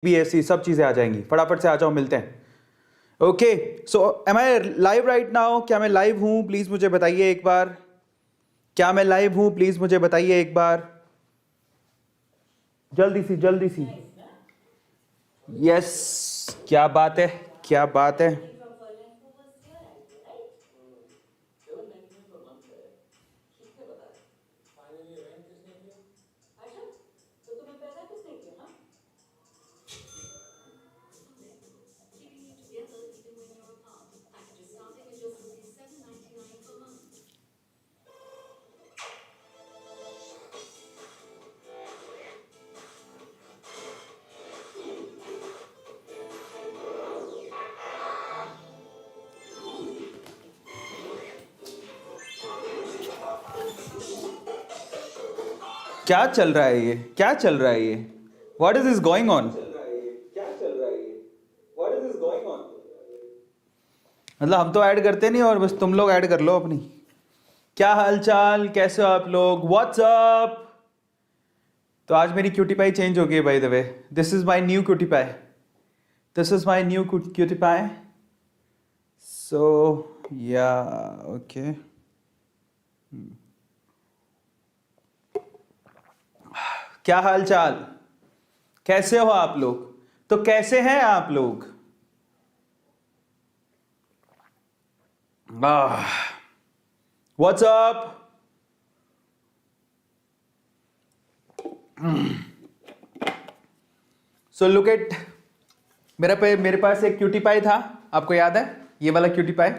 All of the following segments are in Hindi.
BSc सब चीज़ें आ जाएंगी। फटाफट से आ जाओ, मिलते हैं। ओके, सो एम आई लाइव राइट नाउ? क्या मैं लाइव हूँ? प्लीज़ मुझे बताइए एक बार। क्या मैं लाइव हूँ? प्लीज़ मुझे बताइए एक बार, जल्दी सी जल्दी सी। यस, क्या बात है, क्या बात है। क्या चल रहा है ये? क्या चल रहा है ये? What is this going on? मतलब हम तो ऐड करते नहीं और बस तुम लोग ऐड कर लो अपनी। क्या हालचाल, कैसे हो आप लोग? व्हाट्सअप। तो आज मेरी क्यूटी पाई चेंज हो गई by the way. This is my new cutie pie. This is my new cutie pie. So yeah okay. क्या हाल चाल, कैसे हो आप लोग? तो कैसे हैं आप लोग? What's up? So look at, मेरे पास एक क्यूटी पाई था, आपको याद है? ये वाला क्यूटी पाई।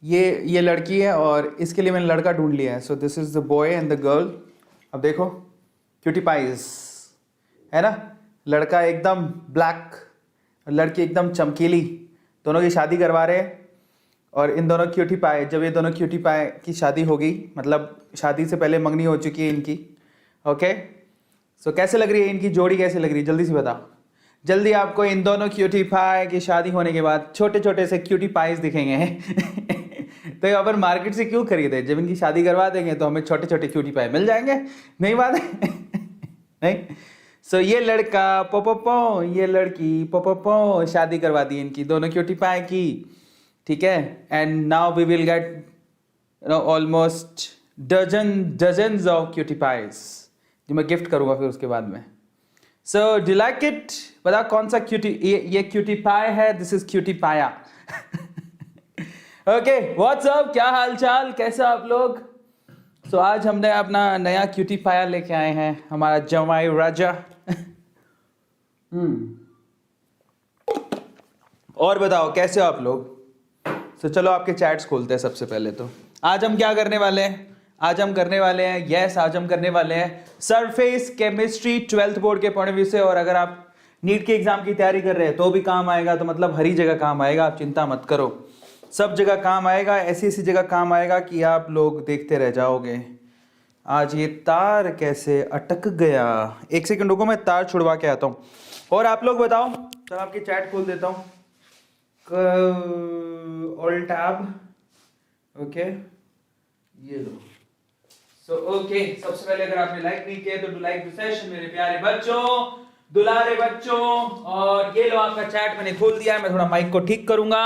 ये लड़की है और इसके लिए मैंने लड़का ढूंढ लिया है। So this is the boy and the girl. अब देखो क्यूटी पाइज है ना, लड़का एकदम ब्लैक, लड़की एकदम चमकीली, दोनों की शादी करवा रहे हैं। और इन दोनों क्यूटी पाए, जब ये दोनों क्यूटी पाए की शादी हो गई, मतलब शादी से पहले मंगनी हो चुकी है इनकी। ओके, सो कैसे लग रही है इनकी जोड़ी, कैसे लग रही है? जल्दी से बताओ, जल्दी। आपको इन दोनों क्यूटी पाए की शादी होने के बाद छोटे छोटे से क्यूटी पाइज दिखेंगे। तो यहाँ पर मार्केट से क्यों खरीदे? जब इनकी शादी करवा देंगे तो हमें छोटे छोटे क्यूटी पाए मिल जाएंगे। नहीं बात है? नहीं। सो ये लड़का पोपोपो, ये लड़की पोपोपो, शादी करवा दी इनकी दोनों क्यूटी पाए की। ठीक है, and now we will get almost dozens of cutie pies, जो मैं गिफ्ट करूंगा फिर उसके बाद में। So do like it? बताओ कौन सा क्यूटी, ये क्यूटी पाई है, दिस इज क्यूटी पाया। ओके, व्हाट्सअप, क्या हाल चाल, कैसे आप लोग? सो आज हमने अपना नया क्यूटी पाया लेके आए हैं, हमारा जमाई राजा। और बताओ कैसे हो आप लोग? सो चलो आपके चैट्स खोलते हैं सबसे पहले। तो आज हम क्या करने वाले हैं? आज हम करने वाले हैं, आज हम करने वाले हैं सरफेस केमिस्ट्री 12th बोर्ड के पॉइंट ऑफ व्यू से। और अगर आप नीट के एग्जाम की तैयारी कर रहे हैं तो भी काम आएगा, तो मतलब हर ही जगह काम आएगा, आप चिंता मत करो, सब जगह काम आएगा। ऐसी ऐसी जगह काम आएगा कि आप लोग देखते रह जाओगे। आज ये तार कैसे अटक गया? एक सेकंड रुको, मैं तार छुड़वा के आता हूँ। और आप लोग बताओ, तो आपकी चैट खोल देता हूँ, ऑल टैब। ओके, ये लो। सो ओके, सबसे पहले अगर आपने लाइक नहीं किया तो डू लाइक द सेशन मेरे प्यारे बच्चों, दुलारे बच्चों। और ये लो आपका चैट मैंने खोल दिया है। मैं थोड़ा माइक को ठीक करूंगा,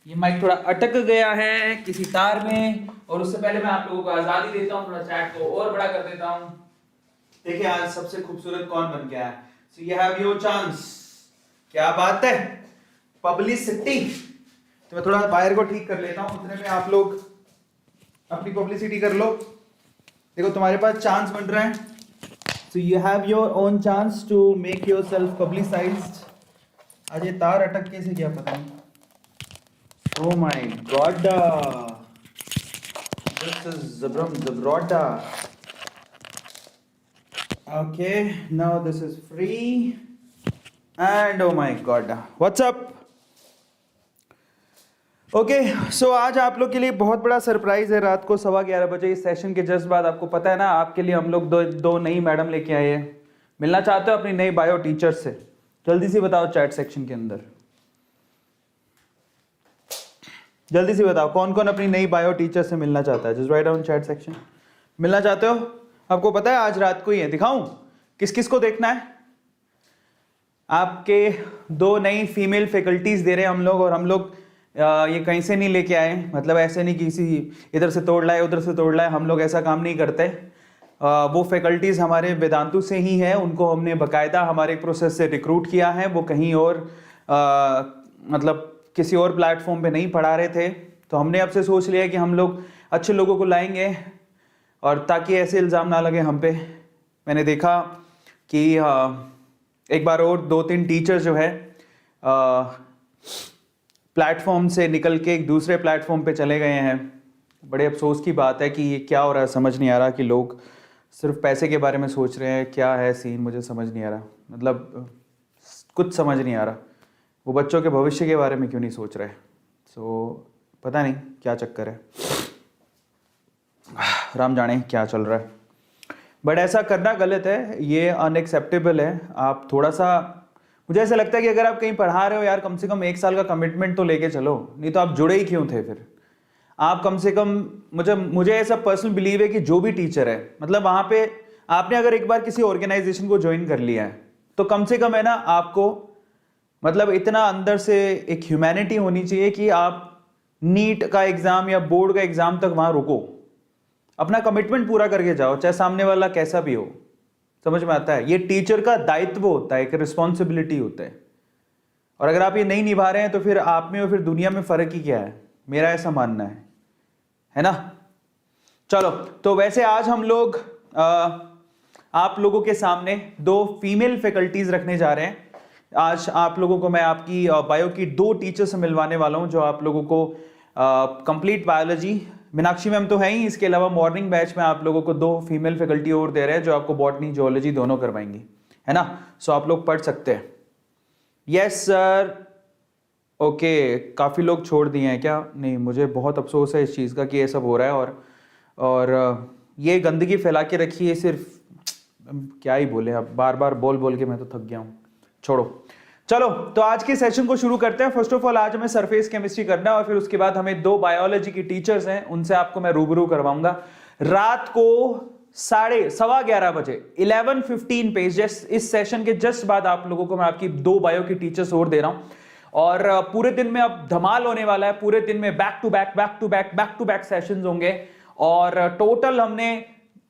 ये माइक थोड़ा अटक गया है किसी तार में। और उससे पहले मैं आप लोगों को आजादी देता हूँ, थोड़ा चैट को और बड़ा कर देता हूँ। देखिए आज सबसे खूबसूरत कौन बन गया है। So you have your chance. क्या बात है, पब्लिसिटी। तो मैं थोड़ा वायर को ठीक कर लेता हूँ, उतने में आप लोग अपनी पब्लिसिटी कर लो। देखो तुम्हारे पास चांस बन रहा है। So you have your own chance to make yourself publicised. आज ये तार अटक कैसे गया पता नहीं। Oh my God! This is Zabrota. Okay, now this is free. And oh my God, what's up? Okay, so आज आप लोग के लिए बहुत बड़ा सरप्राइज है। रात को 11:15 बजे इस सेशन के जस्ट बाद, आपको पता है ना, आपके लिए हम लोग दो नई मैडम लेके आए हैं। मिलना चाहते हो अपनी नई बायो टीचर से? जल्दी से बताओ चैट सेक्शन के अंदर, जल्दी से बताओ कौन कौन अपनी नई बायो टीचर से मिलना चाहता है। Just write down chat section. मिलना चाहते हो? आपको पता है आज रात को ही है। दिखाऊं किस किस को देखना है? आपके 2 नई फीमेल फैकल्टीज दे रहे हैं हम लोग, और हम लोग ये कहीं से नहीं लेके आए, मतलब ऐसे नहीं किसी इधर से तोड़ लाए उधर से तोड़ लाए, हम लोग ऐसा काम नहीं करते। वो फैकल्टीज हमारे वेदांतु से ही है, उनको हमने बकायदा हमारे प्रोसेस से रिक्रूट किया है, वो कहीं और मतलब किसी और प्लेटफॉर्म पे नहीं पढ़ा रहे थे। तो हमने अब से सोच लिया कि हम लोग अच्छे लोगों को लाएंगे, और ताकि ऐसे इल्ज़ाम ना लगे हम पे। मैंने देखा कि एक बार और 2-3 टीचर जो है प्लेटफॉर्म से निकल के एक दूसरे प्लेटफॉर्म पे चले गए हैं। बड़े अफसोस की बात है कि ये क्या हो रहा है, समझ नहीं आ रहा कि लोग सिर्फ पैसे के बारे में सोच रहे हैं। क्या है सीन, मुझे समझ नहीं आ रहा, मतलब कुछ समझ नहीं आ रहा। वो बच्चों के भविष्य के बारे में क्यों नहीं सोच रहे? पता नहीं क्या चक्कर है, राम जाने क्या चल रहा है। बट ऐसा करना गलत है, ये अनएक्सेप्टेबल है। आप थोड़ा सा, मुझे ऐसा लगता है कि अगर आप कहीं पढ़ा रहे हो यार, कम से कम 1 साल का कमिटमेंट तो लेके चलो, नहीं तो आप जुड़े ही क्यों थे फिर? आप कम से कम, मुझे ऐसा पर्सनल बिलीव है कि जो भी टीचर है, मतलब वहां पे आपने अगर एक बार किसी ऑर्गेनाइजेशन को ज्वाइन कर लिया है तो कम से कम है ना, आपको मतलब इतना अंदर से एक ह्यूमैनिटी होनी चाहिए कि आप नीट का एग्जाम या बोर्ड का एग्जाम तक वहां रुको, अपना कमिटमेंट पूरा करके जाओ, चाहे सामने वाला कैसा भी हो। समझ में आता है? ये टीचर का दायित्व होता है, एक रिस्पॉन्सिबिलिटी होता है। और अगर आप ये नहीं निभा रहे हैं तो फिर आप में और फिर दुनिया में फर्क ही क्या है, मेरा ऐसा मानना है ना। चलो, तो वैसे आज हम लोग आप लोगों के सामने 2 फीमेल फैकल्टीज रखने जा रहे हैं। आज आप लोगों को मैं आपकी बायो की 2 टीचर से मिलवाने वाला हूं, जो आप लोगों को कंप्लीट बायोलॉजी, मीनाक्षी मैम तो है ही, इसके अलावा मॉर्निंग बैच में आप लोगों को 2 फीमेल फैकल्टी और दे रहे हैं, जो आपको बॉटनी जियोलॉजी दोनों करवाएंगी, है ना। सो आप लोग पढ़ सकते हैं। Yes sir, okay. काफ़ी लोग छोड़ दिए हैं क्या? नहीं, मुझे बहुत अफसोस है इस चीज़ का कि ये सब हो रहा है, और ये गंदगी फैला के रखी है। सिर्फ क्या ही बोले, अब बार बार बोल बोल के मैं तो थक गया हूँ, छोड़ो। चलो, तो आज के सेशन को शुरू करते हैं। फर्स्ट ऑफ ऑल आज हमें सरफेस केमिस्ट्री करना है, और फिर उसके बाद हमें 2 बायोलॉजी की टीचर्स हैं, उनसे आपको मैं रूबरू करवाऊंगा रात को 11:15 बजे 11:15 पे। इस सेशन के जस्ट बाद आप लोगों को मैं आपकी 2 बायो की टीचर्स और दे रहा हूं, और पूरे दिन में अब धमाल होने वाला है। पूरे दिन में बैक टू बैक सेशंस होंगे, और टोटल हमने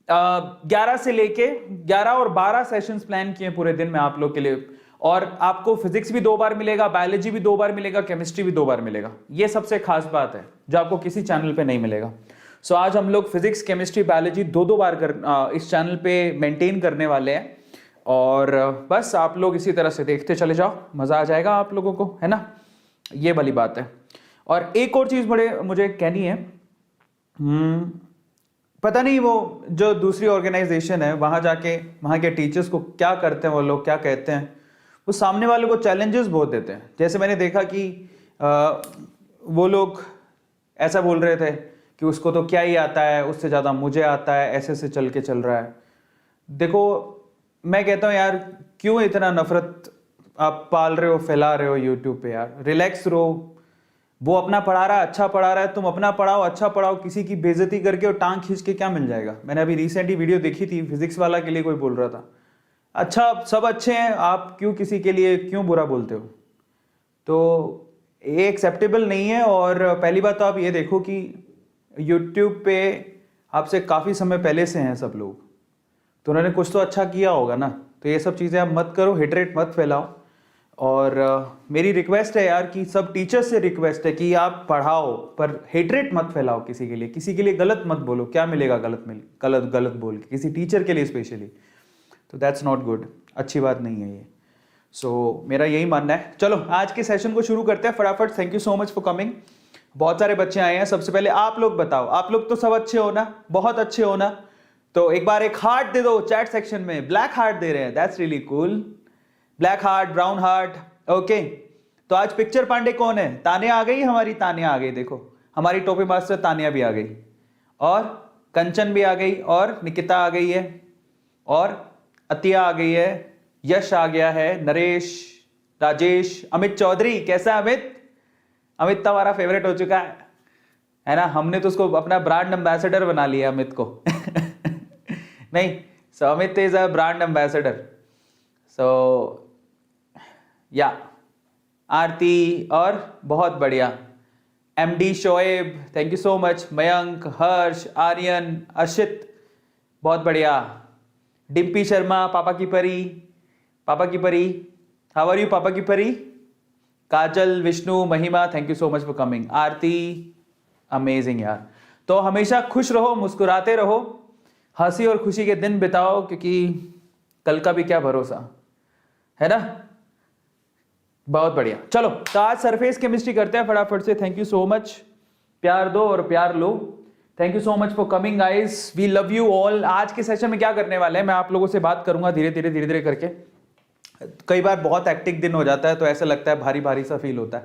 11 से लेके 11 और 12 सेशंस प्लान किए पूरे दिन में आप लोग के लिए। और आपको फिजिक्स भी 2 बार मिलेगा, बायोलॉजी भी 2 बार मिलेगा, केमिस्ट्री भी 2 बार मिलेगा। ये सबसे खास बात है जो आपको किसी चैनल पे नहीं मिलेगा। सो आज हम लोग फिजिक्स, केमिस्ट्री, बायोलॉजी 2 बार इस चैनल पे मेंटेन करने वाले हैं, और बस आप लोग इसी तरह से देखते चले जाओ, मजा आ जाएगा आप लोगों को, है ना। ये वाली बात है। और एक और चीज मुझे कहनी है, पता नहीं वो जो दूसरी ऑर्गेनाइजेशन है, वहां जाके वहां के टीचर्स को क्या करते हैं, वो लोग क्या कहते हैं, वो सामने वाले को चैलेंजेस बहुत देते हैं। जैसे मैंने देखा कि वो लोग ऐसा बोल रहे थे कि उसको तो क्या ही आता है, उससे ज़्यादा मुझे आता है, ऐसे से चल के चल रहा है। देखो, मैं कहता हूँ यार, क्यों इतना नफरत आप पाल रहे हो, फैला रहे हो यूट्यूब पे? यार रिलैक्स रहो। वो अपना पढ़ा रहा है, अच्छा पढ़ा रहा है, तुम अपना पढ़ाओ, अच्छा पढ़ाओ। किसी की बेइज्जती करके और टांग खींच के क्या मिल जाएगा? मैंने अभी रिसेंटली वीडियो देखी थी, फिजिक्स वाला के लिए कोई बोल रहा था, अच्छा सब अच्छे हैं, आप क्यों किसी के लिए क्यों बुरा बोलते हो? तो ये एक्सेप्टेबल नहीं है। और पहली बात तो आप ये देखो कि यूट्यूब पे आपसे काफ़ी समय पहले से हैं सब लोग, तो उन्होंने कुछ तो अच्छा किया होगा ना। तो ये सब चीज़ें आप मत करो, हेटरेट मत फैलाओ। और मेरी रिक्वेस्ट है यार, कि सब टीचर्स से रिक्वेस्ट है कि आप पढ़ाओ, पर हेटरेट मत फैलाओ किसी के लिए। किसी के लिए गलत मत बोलो, क्या मिलेगा गलत बोल के किसी टीचर के लिए स्पेशली, तो दैट्स नॉट गुड, अच्छी बात नहीं है ये। सो मेरा यही मानना है। चलो आज के सेशन को शुरू करते हैं फटाफट। Thank you so much for coming. बहुत सारे बच्चे आए हैं। सबसे पहले आप लोग बताओ, आप लोग तो सब अच्छे हो ना, बहुत अच्छे हो ना? तो एक बार एक हार्ट दे दो चैट सेक्शन में। ब्लैक हार्ट दे रहे हैं, that's really cool. Black heart, brown heart, okay. तो आज पिक्चर पांडे कौन है? तानिया आ गई, हमारी तानिया आ गई। देखो हमारी टोपी मास्टर तानिया भी आ गई, और कंचन भी आ गई, और निकिता आ गई है, और अतिया आ गई है, यश आ गया है, नरेश, राजेश, अमित चौधरी। कैसा है अमित? अमित तो हमारा फेवरेट हो चुका है ना। हमने तो उसको अपना ब्रांड एम्बेसडर बना लिया अमित को। नहीं, so Amit is a brand ambassador. So yeah Aarti, और बहुत बढ़िया MD Shoaib, thank you so much, Mayank, Harsh, Aryan, Arshit, बहुत बढ़िया, डिम्पी शर्मा, पापा की परी, हाउ आर यू पापा की परी, काजल, विष्णु, महिमा, thank you so much for coming, Aarti, amazing यार। तो हमेशा खुश रहो, मुस्कुराते रहो, हंसी और खुशी के दिन बिताओ, क्योंकि कल का भी क्या भरोसा है ना। बहुत बढ़िया, चलो तो आज सरफेस केमिस्ट्री करते हैं फटाफट से। थैंक यू सो मच, प्यार दो और प्यार लो। Thank you so much for coming guys, we love you all. आज के सेशन में क्या करने वाले हैं, मैं आप लोगों से बात करूंगा धीरे धीरे करके। कई बार बहुत हेक्टिक दिन हो जाता है तो ऐसा लगता है भारी भारी सा फील होता है।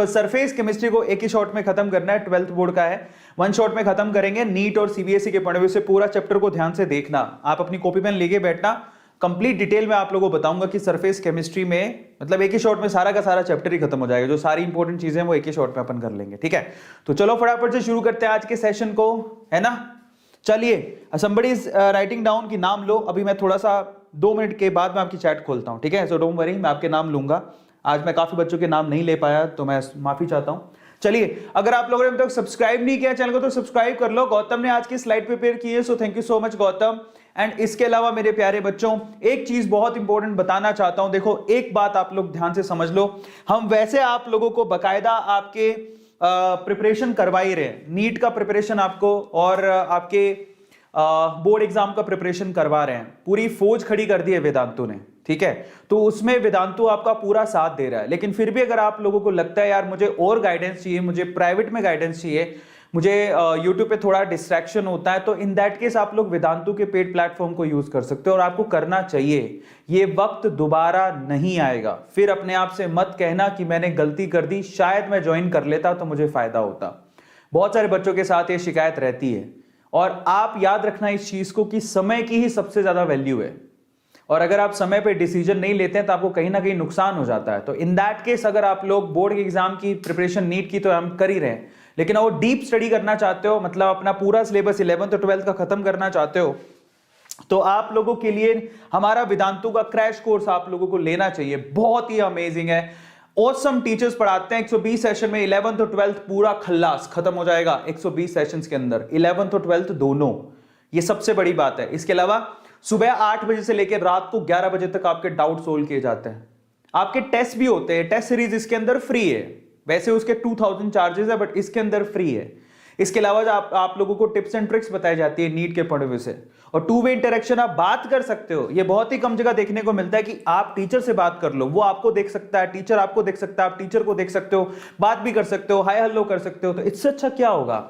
सरफेस केमिस्ट्री को एक ही शॉट में खत्म करना है, 12th बोर्ड का है, वन शॉट में खत्म करेंगे। नीट और सीबीएसई के पॉइंट ऑफ व्यू से पूरा चैप्टर को ध्यान से देखना, आप अपनी कॉपी पेन लेके बैठना, कंप्लीट डिटेल में आप लोगों को बताऊंगा कि सरफेस केमिस्ट्री में मतलब एक ही शॉट में सारा का सारा चैप्टर ही खत्म हो जाएगा। जो सारी इंपॉर्टेंट चीजें वो एक ही शॉट में अपन कर लेंगे, ठीक है। तो चलो फटाफट से शुरू करते हैं आज के सेशन को, है ना। चलिए, somebody is राइटिंग डाउन की नाम लो। अभी मैं थोड़ा सा 2 मिनट के बाद मैं आपकी चैट खोलता हूं, ठीक है। सो डोंट वरी, मैं आपके नाम लूंगा। आज मैं काफी बच्चों के नाम नहीं ले पाया तो मैं माफी चाहता हूं। चलिए, अगर आप लोगों ने अभी तक सब्सक्राइब नहीं किया चैनल को तो सब्सक्राइब कर लो। गौतम ने आज की स्लाइड प्रिपेयर की है, so thank you so much Gautam. And इसके अलावा मेरे प्यारे बच्चों, एक चीज बहुत इंपॉर्टेंट बताना चाहता हूं। देखो, एक बात आप लोग ध्यान से समझ लो, हम वैसे आप लोगों को बकायदा आपके प्रिपरेशन करवा ही रहे हैं। नीट का प्रिपरेशन आपको और आपके बोर्ड एग्जाम का प्रिपरेशन करवा रहे हैं। पूरी फौज खड़ी कर दी है वेदांतु ने, ठीक है। तो उसमें वेदांतु आपका पूरा साथ दे रहा है। लेकिन फिर भी अगर आप लोगों को लगता है यार मुझे और गाइडेंस चाहिए, मुझे प्राइवेट में गाइडेंस चाहिए, मुझे यूट्यूब पे थोड़ा डिस्ट्रैक्शन होता है, तो इन दैट केस आप लोग वेदांतु के पेड प्लेटफॉर्म को यूज कर सकते हो और आपको करना चाहिए। ये वक्त दोबारा नहीं आएगा। फिर अपने आप से मत कहना कि मैंने गलती कर दी, शायद मैं ज्वाइन कर लेता तो मुझे फायदा होता। बहुत सारे बच्चों के साथ ये शिकायत रहती है। और आप याद रखना इस चीज को कि समय की ही सबसे ज्यादा वैल्यू है, और अगर आप समय पे डिसीजन नहीं लेते हैं तो आपको कहीं ना कहीं नुकसान हो जाता है। तो इन दैट केस अगर आप लोग बोर्ड के एग्जाम की प्रिपरेशन नीट की तो हम कर ही रहे हैं, लेकिन वो डीप स्टडी करना चाहते हो, मतलब अपना पूरा सिलेबस 11th और 12th का खत्म करना चाहते हो, तो आप लोगों के लिए हमारा वेदांतु का क्रैश कोर्स आप लोगों को लेना चाहिए। बहुत ही अमेजिंग है, ऑसम टीचर्स पढ़ाते हैं। 120 सेशन में 11th और 12th पूरा खल्लास खत्म हो जाएगा 120 सेशंस के अंदर, 11th और 12th दोनों। ये सबसे बड़ी बात है। इसके अलावा सुबह 8 बजे से लेकर रात को 11 बजे तक आपके डाउट सोल्व किए जाते हैं। आपके टेस्ट भी होते हैं, टेस्ट सीरीज इसके अंदर फ्री है। वैसे उसके 2000 चार्जेस है, बट इसके अंदर फ्री है। इसके अलावा आप लोगों को टिप्स एंड ट्रिक्स बताई जाती है नीट के पॉइंट ऑफ व्यू से, और 2 वे इंटरेक्शन आप बात कर सकते हो। ये बहुत ही कम जगह देखने को मिलता है कि आप टीचर से बात कर लो, वो आपको देख सकता है, टीचर आपको देख सकता है, आप टीचर को देख सकते हो, बात भी कर सकते हो, हाय हेलो कर सकते हो। तो इससे अच्छा क्या होगा।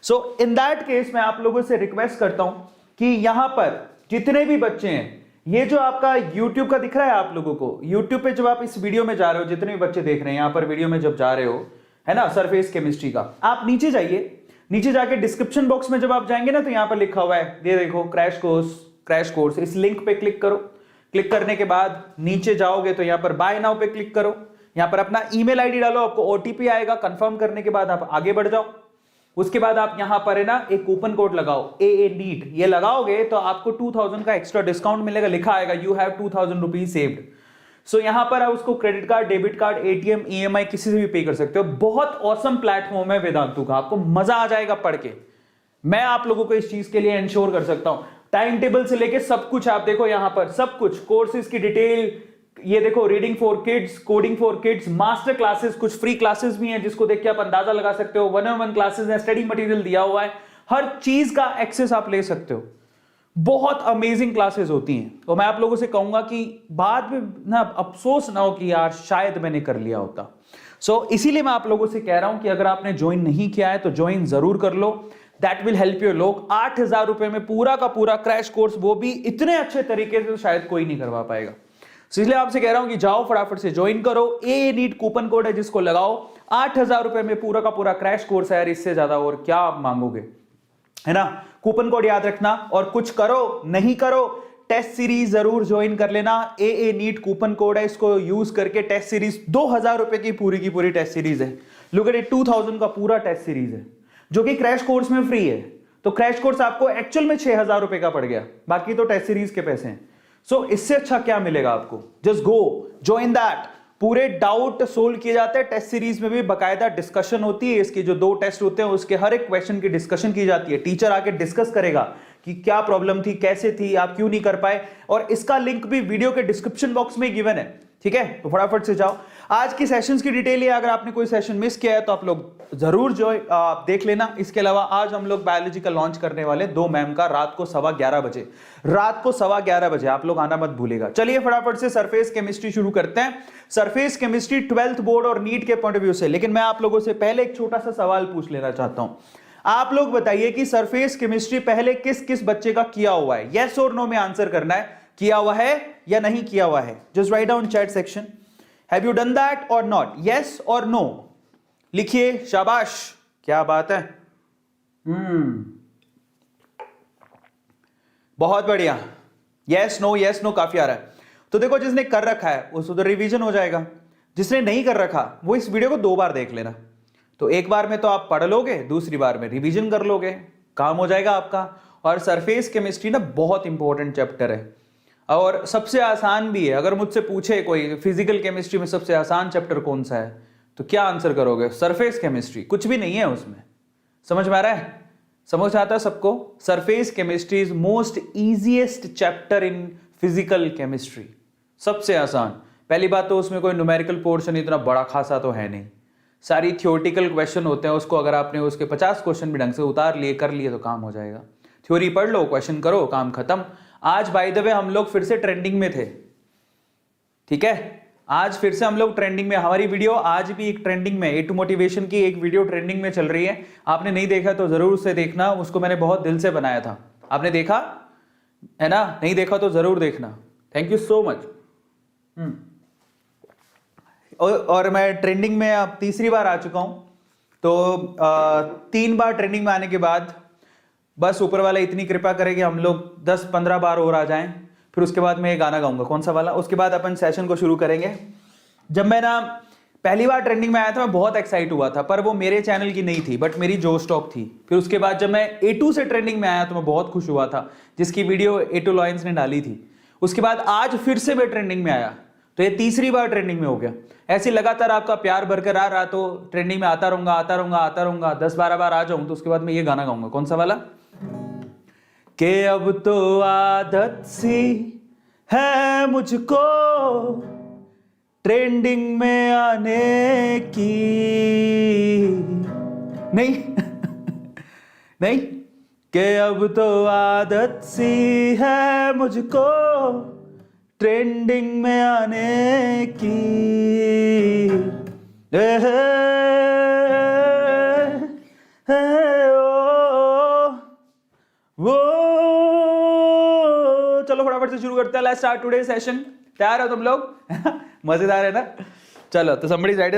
सो इन दैट केस मैं आप लोगों से रिक्वेस्ट करता हूं कि यहां पर जितने भी बच्चे हैं, ये जो आपका YouTube का दिख रहा है आप लोगों को, YouTube पे जब आप इस वीडियो में जा रहे हो, जितने भी बच्चे देख रहे हैं यहां पर वीडियो में जब जा रहे हो, है ना, सरफेस केमिस्ट्री का, आप नीचे जाइए। नीचे जाके डिस्क्रिप्शन बॉक्स में जब आप जाएंगे ना, तो यहां पर लिखा हुआ है, ये देखो, क्रैश कोर्स। इस लिंक पे क्लिक करो। क्लिक करने के बाद नीचे जाओगे तो यहां पर बाय नाउ पे क्लिक करो। यहां पर अपना ईमेल आईडी डालो, आपको ओटीपी आएगा। कंफर्म करने के बाद आप आगे बढ़ जाओ। उसके बाद आप यहां पर है ना एक कूपन कोड लगाओ, AA नीट। ये लगाओगे तो आपको 2000 का एक्स्ट्रा डिस्काउंट मिलेगा। लिखा आएगा यू हैव 2000 रुपीज सेव्ड। सो यहां पर आप उसको credit card, debit card, ATM, EMI किसी से भी पे कर सकते हो। बहुत ऑसम प्लेटफॉर्म है वेदांतु का, आपको मजा आ जाएगा पढ़ के। मैं आप लोगों को इस चीज के लिए इंश्योर कर सकता हूं। टाइम टेबल से लेके सब कुछ आप देखो यहां पर, सब कुछ, कोर्सेज की डिटेल, ये देखो, reading for kids, coding for kids, master classes, कुछ फ्री क्लासेस भी हैं जिसको देख के आप अंदाजा लगा सकते हो। 1-on-1 क्लासेस है, स्टडी मटेरियल दिया हुआ है, हर चीज का एक्सेस आप ले सकते हो। बहुत अमेजिंग क्लासेस होती हैं। तो मैं आप लोगों से कहूंगा कि बाद में ना अफसोस ना हो कि यार शायद मैंने कर लिया होता। सो इसीलिए मैं आप लोगों से कह रहा हूं कि अगर आपने ज्वाइन नहीं किया है तो ज्वाइन जरूर कर लो। That will help you. लोग 8000 रुपए में पूरा का पूरा क्रैश कोर्स, वो भी इतने अच्छे तरीके से, तो शायद कोई नहीं करवा पाएगा। इसलिए आपसे कह रहा हूं कि जाओ फटाफट से ज्वाइन करो। AA नीट कूपन कोड है जिसको लगाओ। 8000 रुपए में पूरा का पूरा क्रैश कोर्स है यार, इससे ज्यादा और क्या आप मांगोगे, है ना। कूपन कोड याद रखना, और कुछ करो नहीं करो, टेस्ट सीरीज जरूर ज्वाइन कर लेना। AA नीट कूपन कोड है, इसको यूज करके टेस्ट सीरीज 2000 रुपए की पूरी टेस्ट सीरीज है। लुक एट इट, 2000 का पूरा टेस्ट सीरीज है जो कि क्रैश कोर्स में फ्री है। तो क्रैश कोर्स आपको एक्चुअल में 6000 रुपए का पड़ गया, बाकी तो टेस्ट सीरीज के पैसे हैं। सो इससे अच्छा क्या मिलेगा आपको। जस्ट गो ज्वाइन दैट, पूरे डाउट सोल्व किए जाते हैं। टेस्ट सीरीज में भी बकायदा डिस्कशन होती है, इसके जो 2 टेस्ट होते हैं उसके हर एक क्वेश्चन की डिस्कशन की जाती है। टीचर आके डिस्कस करेगा कि क्या प्रॉब्लम थी, कैसे थी, आप क्यों नहीं कर पाए, और इसका लिंक भी वीडियो के डिस्क्रिप्शन बॉक्स में गिवन है। ठीक है, तो फटाफट से जाओ। आज की सेशंस की डिटेल है, अगर आपने कोई सेशन मिस किया है तो आप लोग जरूर जो देख लेना। इसके अलावा आज हम लोग बायोलॉजी का लॉन्च करने वाले 2 मैम का रात को 11:15 बजे, रात को 11:15 बजे आप लोग आना मत भूलेगा। चलिए फटाफट से सरफेस केमिस्ट्री शुरू करते हैं। सरफेस केमिस्ट्री 12th बोर्ड और नीट के पॉइंट ऑफ व्यू से, लेकिन मैं आप लोगों से पहले एक छोटा सा सवाल पूछ लेना चाहता हूं। आप लोग बताइए कि सरफेस केमिस्ट्री पहले किस किस बच्चे का किया हुआ है? यस और नो में आंसर करना है, किया हुआ है या नहीं किया हुआ है। Just write down chat section, have you done that और नॉट, यस और नो लिखिए। शाबाश, क्या बात है। बहुत बढ़िया, यस नो काफी आ रहा है। तो देखो, जिसने कर रखा है उस उधर रिवीजन हो जाएगा, जिसने नहीं कर रखा वो इस वीडियो को 2 बार देख लेना। तो एक बार में तो आप पढ़ लोगे, दूसरी बार में रिवीजन कर लोगे, काम हो जाएगा आपका। और सरफेस केमिस्ट्री ना बहुत इंपॉर्टेंट चैप्टर है और सबसे आसान भी है। अगर मुझसे पूछे कोई फिजिकल केमिस्ट्री में सबसे आसान चैप्टर कौन सा है, तो क्या आंसर करोगे? Surface chemistry. कुछ भी नहीं है उसमें। समझ में आ रहा है? समझ आता है सबको? Surface chemistry is most easiest chapter in physical chemistry, सबसे आसान। पहली बात तो उसमें कोई न्यूमेरिकल पोर्शन इतना बड़ा खासा तो है नहीं, सारी थियोरेटिकल क्वेश्चन होते हैं। उसको अगर आपने उसके 50 क्वेश्चन भी ढंग से उतार लिए, कर लिए, तो काम हो जाएगा। थ्योरी पढ़ लो, क्वेश्चन करो, काम खत्म। आज बाय द वे हम लोग फिर से ट्रेंडिंग में थे। ठीक है, आज फिर से हम लोग ट्रेंडिंग में। हमारी वीडियो आज भी एक ट्रेंडिंग में, A2 मोटिवेशन की एक वीडियो ट्रेंडिंग में चल रही है। आपने नहीं देखा तो जरूर उसे देखना, उसको मैंने बहुत दिल से बनाया था। आपने देखा है ना? नहीं देखा तो जरूर देखना। Thank you so much. और मैं ट्रेंडिंग में अब 3री बार आ चुका हूं। तो 3 बार ट्रेंडिंग में आने के बाद बस ऊपर वाला इतनी कृपा करे कि हम लोग 10-15 बार और आ जाएं, फिर उसके बाद मैं ये गाना गाऊंगा। कौन सा वाला? उसके बाद अपन सेशन को शुरू करेंगे। जब मैं ना पहली बार ट्रेंडिंग में आया था, मैं बहुत एक्साइट हुआ था, पर वो मेरे चैनल की नहीं थी, बट मेरी जो स्टॉक थी। फिर उसके बाद जब मैं A2 से ट्रेंडिंग में आया तो मैं बहुत खुश हुआ था, जिसकी वीडियो A2 लॉयंस ने डाली थी। उसके बाद आज फिर से मैं ट्रेंडिंग में आया, तो ये 3री बार ट्रेंडिंग में हो गया। ऐसे लगातार आपका प्यार बरकरार रहा तो ट्रेंडिंग में आता रहूंगा। 10-12 बार आ जाऊं तो उसके बाद मैं ये गाना गाऊंगा। कौन सा वाला? कि अब तो आदत सी है मुझको ट्रेंडिंग में आने की। नहीं नहीं, कि अब तो आदत सी है मुझको ट्रेंडिंग में आने की। वो चलो फटाफट से शुरू करते हैं। Let's start today session. तैयार हो तुम लोग? मजेदार है ना? चलो, तो somebody's right,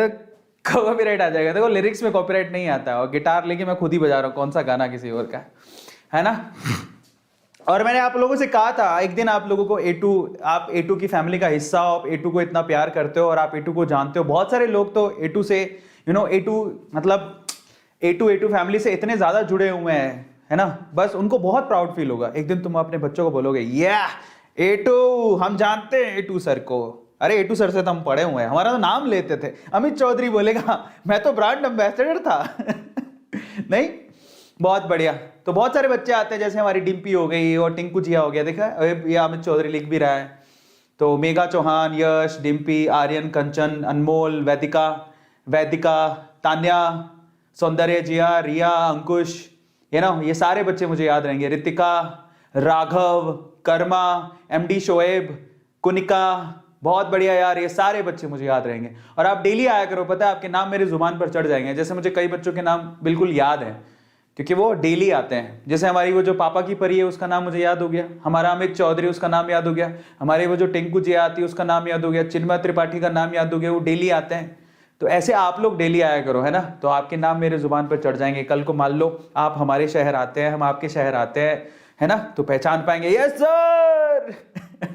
कॉपीराइट आ जाएगा। देखो, लिरिक्स में कॉपीराइट नहीं आता है और गिटार लेके मैं खुद ही बजा रहा हूँ। कौन सा गाना किसी और का है ना? और मैंने आप लोगों से कहा था एक दिन, आप लोगों को आप A2 की फैमिली का हिस्सा हो, आप A2 को इतना प्यार करते हो और आप A2 को जानते हो। बहुत सारे लोग तो A2 से A2 मतलब A2 फैमिली से इतने ज्यादा जुड़े हुए हैं, है ना? बस उनको बहुत प्राउड फील होगा। एक दिन तुम अपने बच्चों को बोलोगे, A2 हम जानते हैं A2 सर को। अरे A2 सर से तो हम पढ़े हुए हैं, हमारा तो नाम लेते थे। अमित चौधरी बोलेगा मैं तो ब्रांड एम्बेसडर था। नहीं, बहुत बढ़िया। तो बहुत सारे बच्चे आते हैं, जैसे हमारी डिम्पी हो गई और टिंकू जिया हो गया। देखा, ये अमित चौधरी लिख भी रहा है। तो मेघा चौहान, यश, डिम्पी, आर्यन, कंचन, अनमोल, वैदिका, तान्या, सौंदर्य जिया, रिया, अंकुश, ये सारे बच्चे मुझे याद रहेंगे। रितिका, राघव, कर्मा, MD शोएब, कुनिका, बहुत बढ़िया यार, ये सारे बच्चे मुझे याद रहेंगे। और आप डेली आया करो, पता है आपके नाम मेरी जुबान पर चढ़ जाएंगे। जैसे मुझे कई बच्चों के नाम बिल्कुल याद हैं क्योंकि वो डेली आते हैं। जैसे हमारी वो जो पापा की परी है उसका नाम मुझे याद हो गया, हमारा अमित चौधरी उसका नाम याद हो गया, हमारे वो जो टिंकू जी आती है उसका नाम याद हो गया, चिन्मय त्रिपाठी का नाम याद हो गया। वो डेली आते हैं। तो ऐसे आप लोग डेली आया करो, है ना? तो आपके नाम मेरे जुबान पर चढ़ जाएंगे। कल को मान लो आप हमारे शहर आते हैं, हम आपके शहर आते हैं, है ना? तो पहचान पाएंगे, यस सर।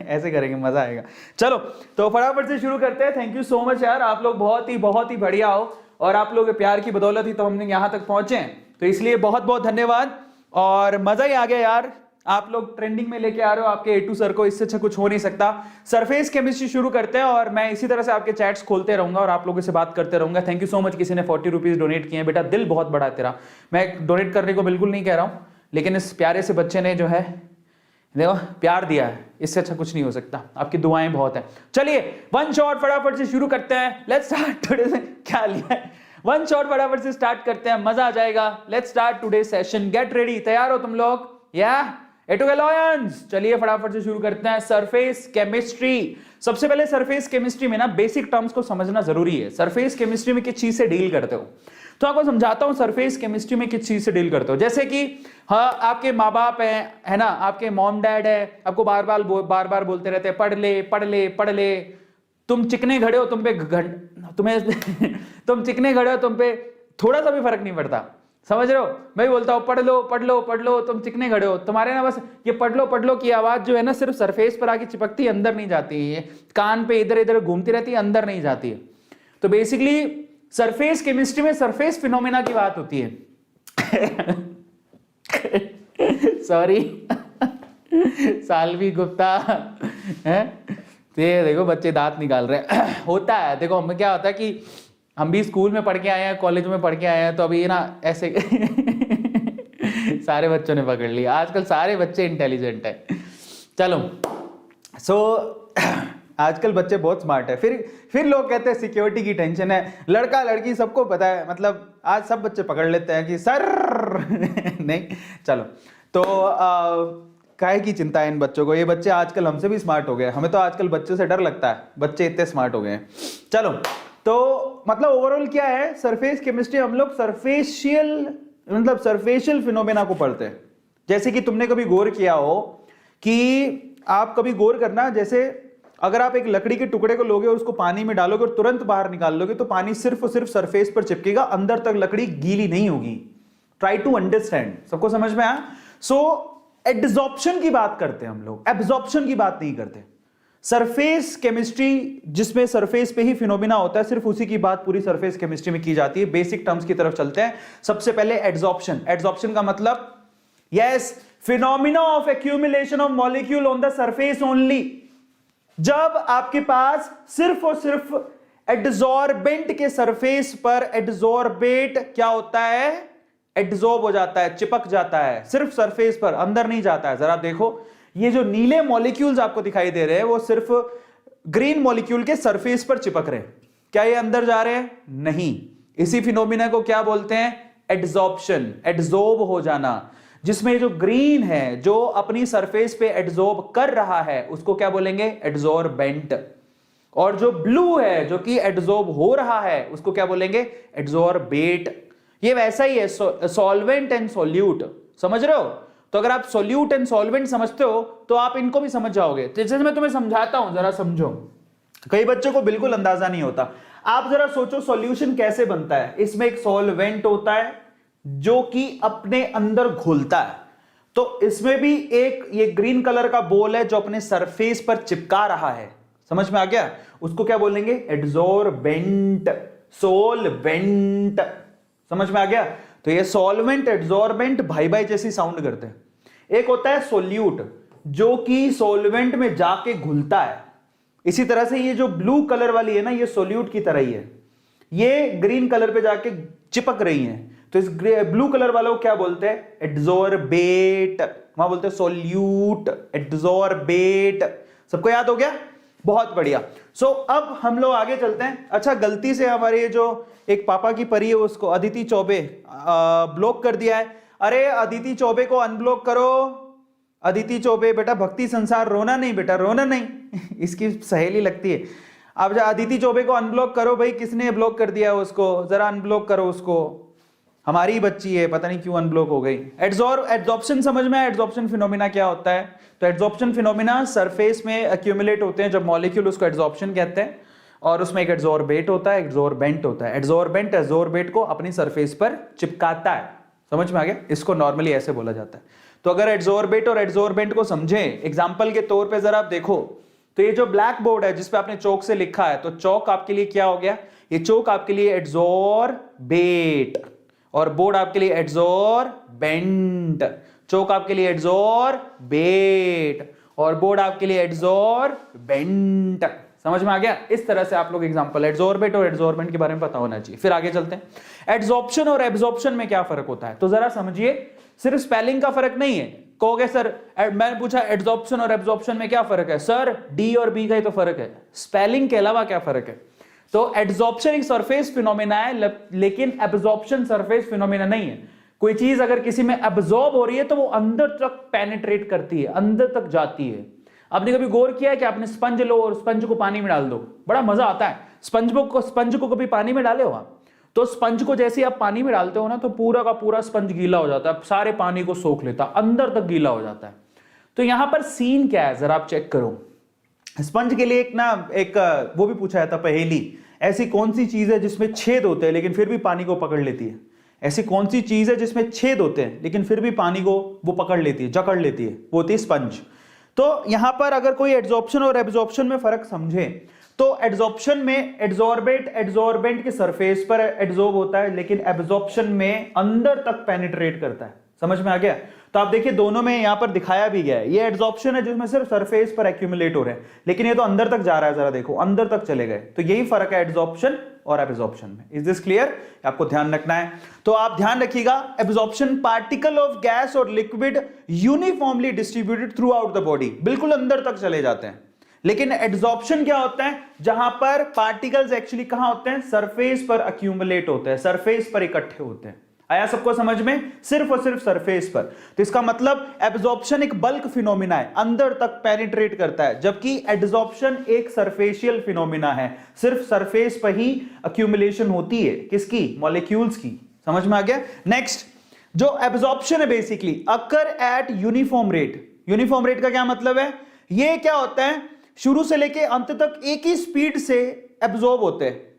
ऐसे करेंगे, मजा आएगा। चलो, तो फटाफट से शुरू करते हैं। थैंक यू सो मच यार, आप लोग बहुत ही बढ़िया हो और आप लोग के प्यार की बदौलत ही तो हमने यहाँ तक पहुंचे हैं। तो इसलिए बहुत बहुत धन्यवाद और मजा ही आ गया यार। आप लोग ट्रेंडिंग में लेके आ रहे हो आपके A2 सर को, इससे अच्छा कुछ हो नहीं सकता। सरफेस केमिस्ट्री शुरू करते हैं और मैं इसी तरह से आपके चैट्स खोलते रहूंगा और आप लोगों से बात करते रहूंगा। थैंक यू सो मच, किसी ने 40 रुपीज डोनेट किए हैं। बेटा दिल बहुत बड़ा है तेरा, मैं डोनेट करने को बिल्कुल नहीं कह रहा हूं, लेकिन इस प्यारे से बच्चे ने जो है देखो प्यार दिया है, इससे अच्छा कुछ नहीं हो सकता। आपकी दुआएं बहुत है। चलिए वन शॉट फटाफट से शुरू करते हैं। Let's start today. क्या लिया है, वन शॉट फटाफट से स्टार्ट करते हैं, मजा आ जाएगा। Let's start today session. Get ready, तैयार हो तुम लोग? या एटोगेलॉयंस, चलिए फटाफट से शुरू करते हैं। सरफेस केमिस्ट्री, सबसे पहले सरफेस केमिस्ट्री में ना बेसिक टर्म्स को समझना जरूरी है। सरफेस केमिस्ट्री में किस चीज से डील करते हो, तो आपको समझाता हूं सरफेस केमिस्ट्री में किस चीज से डील करते हो। जैसे कि हाँ, आपके माँ बाप है ना, आपके मॉम डैड है, आपको बार बार बोलते रहते हैं पढ़ ले पढ़ ले पढ़ ले। तुम चिकने खड़े हो, तुम पे तुम चिकने खड़े हो, तुम पे थोड़ा सा भी फर्क नहीं पड़ता, समझ रहे हो? मैं भी बोलता हूँ पढ़ लो पढ़ लो पढ़ लो, तुम चिकने खड़े हो, तुम्हारे ना बस ये पढ़ लो की आवाज जो है ना सिर्फ सरफेस पर आके चिपकती है, अंदर नहीं जाती है, कान पे इधर इधर घूमती रहती है, अंदर नहीं जाती है। तो बेसिकली सरफेस केमिस्ट्री में सरफेस फिनोमेना की बात होती है। सॉरी सालवी गुप्ता है, तो ये देखो बच्चे दांत निकाल रहे हैं। होता है, देखो हमें क्या होता है कि हम भी स्कूल में पढ़ के आए हैं, कॉलेज में पढ़ के आए हैं, तो अभी ना ऐसे सारे बच्चों ने पकड़ लिया। आजकल सारे बच्चे इंटेलिजेंट है। चलो आजकल बच्चे बहुत स्मार्ट है। फिर लोग कहते हैं सिक्योरिटी की टेंशन है, लड़का लड़की सबको पता है, मतलब आज सब बच्चे पकड़ लेते हैं कि सर नहीं। चलो तो काहे की चिंता है इन बच्चों को, ये बच्चे आजकल हमसे भी स्मार्ट हो गए। हमें तो आजकल बच्चों से डर लगता है, बच्चे इतने स्मार्ट हो गए हैं। चलो तो मतलब ओवरऑल क्या है, सरफेस केमिस्ट्री हम लोग सरफेशियल फिनोमेना को पढ़ते हैं। जैसे कि तुमने कभी गौर किया हो कि आप कभी गौर करना, जैसे अगर आप एक लकड़ी के टुकड़े को लोगे और उसको पानी में डालोगे और तुरंत बाहर निकाल लोगे तो पानी सिर्फ और सिर्फ सरफेस पर चिपकेगा, अंदर तक लकड़ी गीली नहीं होगी। ट्राई टू अंडरस्टैंड, सबको समझ में आया? सो एड्सॉर्प्शन की बात करते हैं हम लोग, एब्सॉर्प्शन की बात नहीं करते। सरफेस केमिस्ट्री जिसमें सरफेस पे ही फिनोमिना होता है, सिर्फ उसी की बात पूरी सरफेस केमिस्ट्री में की जाती है। बेसिक टर्म्स की तरफ चलते हैं। सबसे पहले एड्सॉर्प्शन। एड्सॉर्प्शन का मतलब yes, phenomena of accumulation of molecule on the surface only. जब आपके पास सिर्फ और सिर्फ एडजॉर्बेंट के सरफेस पर एडजॉर्बेट क्या होता है, एडजॉर्ब हो जाता है, चिपक जाता है, सिर्फ सरफेस पर, अंदर नहीं जाता है। जरा देखो ये जो नीले मॉलिक्यूल्स आपको दिखाई दे रहे हैं वो सिर्फ ग्रीन मॉलिक्यूल के सरफेस पर चिपक रहे हैं, क्या ये अंदर जा रहे हैं? नहीं। इसी फिनोमिना को क्या बोलते हैं? एड्सॉर्प्शन, एड्जॉर्ब हो जाना। जिसमें जो ग्रीन है जो अपनी सरफेस पे एड्जॉर्ब कर रहा है उसको क्या बोलेंगे? एड्जॉर्बेंट। और जो ब्लू है जो कि एड्जॉर्ब हो रहा है उसको क्या बोलेंगे? एड्जॉर्बेट। ये वैसा ही है सॉल्वेंट एंड सॉल्यूट, समझ रहे हो? तो अगर आप सॉल्यूट एंड सॉल्वेंट समझते हो तो आप इनको भी समझ जाओगे। जैसे मैं तुम्हें समझाता हूं, जरा समझो। कई बच्चों को बिल्कुल अंदाजा नहीं होता। आप जरा सोचो सॉल्यूशन कैसे बनता है। इसमें एक सॉल्वेंट होता है जो कि अपने अंदर घुलता है, तो इसमें भी एक ये ग्रीन कलर का बॉल है जो अपने सरफेस पर चिपका रहा है। समझ में आ गया? उसको क्या बोलेंगे? Adsorbent, solvent. समझ में आ गया? तो ये सॉल्वेंट एड्जॉर्बेंट भाई भाई जैसी साउंड करते हैं। एक होता है सोल्यूट जो कि सॉल्वेंट में जाके घुलता है। इसी तरह से ये जो ब्लू कलर वाली है ना, ये सोल्यूट की तरह ही है, ये ग्रीन कलर पे जाके चिपक रही है। तो इस ब्लू कलर वालों को क्या बोलते हैं? एड्जॉर्बेट। वहां बोलते हैं सोल्यूट, एड्जॉर्बेट। सबको याद हो गया? बहुत बढ़िया। सो अब हम लोग आगे चलते हैं। अच्छा, गलती से हमारे जो एक पापा की परी है उसको अदिति चौबे ब्लॉक कर दिया है। अरे अदिति चौबे को अनब्लॉक करो। अदिति चौबे बेटा, भक्ति संसार, रोना नहीं बेटा, रोना नहीं। इसकी सहेली लगती है। अब अदिति चौबे को अनब्लॉक करो भाई। किसने ब्लॉक कर दिया उसको? जरा अनब्लॉक करो उसको। हमारी बच्ची है, पता नहीं क्यों अनब्लॉक हो गई। एड्सॉर्प्शन समझ में? एड्सॉर्प्शन फिनोमिना क्या होता है? तो एड्सॉर्प्शन फिनोमिना सरफेस में एक्यूमुलेट होते हैं जब मॉलिक्यूल, उसको एड्सॉर्प्शन कहते हैं। और उसमें एक एड्जॉर्बेट होता है, एड्जॉर्बेंट होता है। एड्जॉर्बेंट एड्जॉर्बेट को अपनी सरफेस पर चिपकाता है। समझ में आ गया? इसको नॉर्मली ऐसे बोला जाता है। तो अगर एड्जॉर्बेट और एड्जॉर्बेंट को समझें एग्जांपल के तौर पे जरा आप देखो, तो ये जो ब्लैक बोर्ड है जिसपे आपने चौक से लिखा है, तो चौक आपके लिए क्या हो गया? ये चौक आपके लिए एड्जॉर्बेट और बोर्ड आपके लिए एड्जॉर्बेंट। चोक आपके लिए एड्सॉर्बेट और बोर्ड आपके लिए एड्सॉर्बेंट। समझ में आ गया? इस तरह से आप लोग एग्जांपल एड्सॉर्बेट और एड्सॉर्बेंट के बारे में पता होना चाहिए। फिर आगे चलते हैं, एड्सॉर्प्शन और एब्जॉर्प्शन में क्या फर्क होता है, तो जरा समझिए। सिर्फ स्पेलिंग का फर्क नहीं है। कहोगे सर मैंने पूछा एड्सॉर्प्शन और एब्जॉर्प्शन में क्या फर्क है, सर डी और बी का ही तो फर्क है, स्पेलिंग के अलावा क्या फर्क है? तो एड्सॉर्प्शन एक सरफेस फिनोमेना है, लेकिन एब्जॉर्प्शन सरफेस फिनोमेना नहीं है। कोई चीज अगर किसी में एब्जॉर्ब हो रही है तो वो अंदर तक पेनिट्रेट करती है, अंदर तक जाती है। आपने कभी गौर किया है कि आपने स्पंज लो और स्पंज को पानी में डाल दो, बड़ा मजा आता है। स्पंज को कभी पानी में डाले हो आप, तो स्पंज को जैसे आप पानी में डालते हो ना, तो पूरा का पूरा स्पंज गीला हो जाता है, सारे पानी को सोख लेता है, अंदर तक गीला हो जाता है। तो यहां पर सीन क्या है जरा आप चेक करो। स्पंज के लिए एक वो भी पूछा जाता पहेली, ऐसी कौन सी चीज है जिसमें छेद होते हैं लेकिन फिर भी पानी को पकड़ लेती है? ऐसी कौन सी चीज है जिसमें छेद होते हैं लेकिन फिर भी पानी को वो पकड़ लेती है, जकड़ लेती है? वो होती है स्पंज। तो यहां पर अगर कोई एड्सॉर्प्शन और एब्जॉर्प्शन में फर्क समझे, तो एड्सॉर्प्शन में एड्सॉर्बेंट के सरफेस पर एड्सॉर्ब होता है, लेकिन एब्जॉर्प्शन में अंदर तक पेनिट्रेट करता है। समझ में आ गया? तो आप देखिए दोनों में यहां पर दिखाया भी गया है। ये एड्सॉर्प्शन है जिसमें सिर्फ सरफेस पर एक्यूमुलेट हो रहे हैं, लेकिन ये तो अंदर तक जा रहा है, जरा देखो अंदर तक चले गए। तो यही फर्क है एड्सॉर्प्शन और एब्जॉर्प्शन में। Is this clear? आपको ध्यान रखना है। तो आप ध्यान रखिएगा, एब्जॉर्प्शन पार्टिकल ऑफ गैस और liquid uniformly distributed through out the body, बिल्कुल अंदर तक चले जाते हैं। लेकिन एड्सॉर्प्शन क्या होता है, जहां पर पार्टिकल्स एक्चुअली कहां होते हैं, सरफेस पर अक्यूमुलेट होते हैं, सरफेस पर इकट्ठे होते हैं। आया सबको समझ में? सिर्फ और सिर्फ सरफेस पर। तो इसका मतलब एब्जॉर्प्शन एक बल्क फिनोमिना है, अंदर तक पेनिट्रेट करता है, जबकि एड्सॉर्प्शन एक सरफेशियल फिनोमिना है, सिर्फ सरफेस पर ही अक्यूमुलेशन होती है। किसकी? मॉलिक्यूल्स की। समझ में आ गया? नेक्स्ट, जो एब्जॉर्प्शन है basically occur at uniform rate. Uniform rate का क्या मतलब है? ये क्या होता है, शुरू से लेके अंत तक एक ही स्पीड से एब्जॉर्ब होते हैं,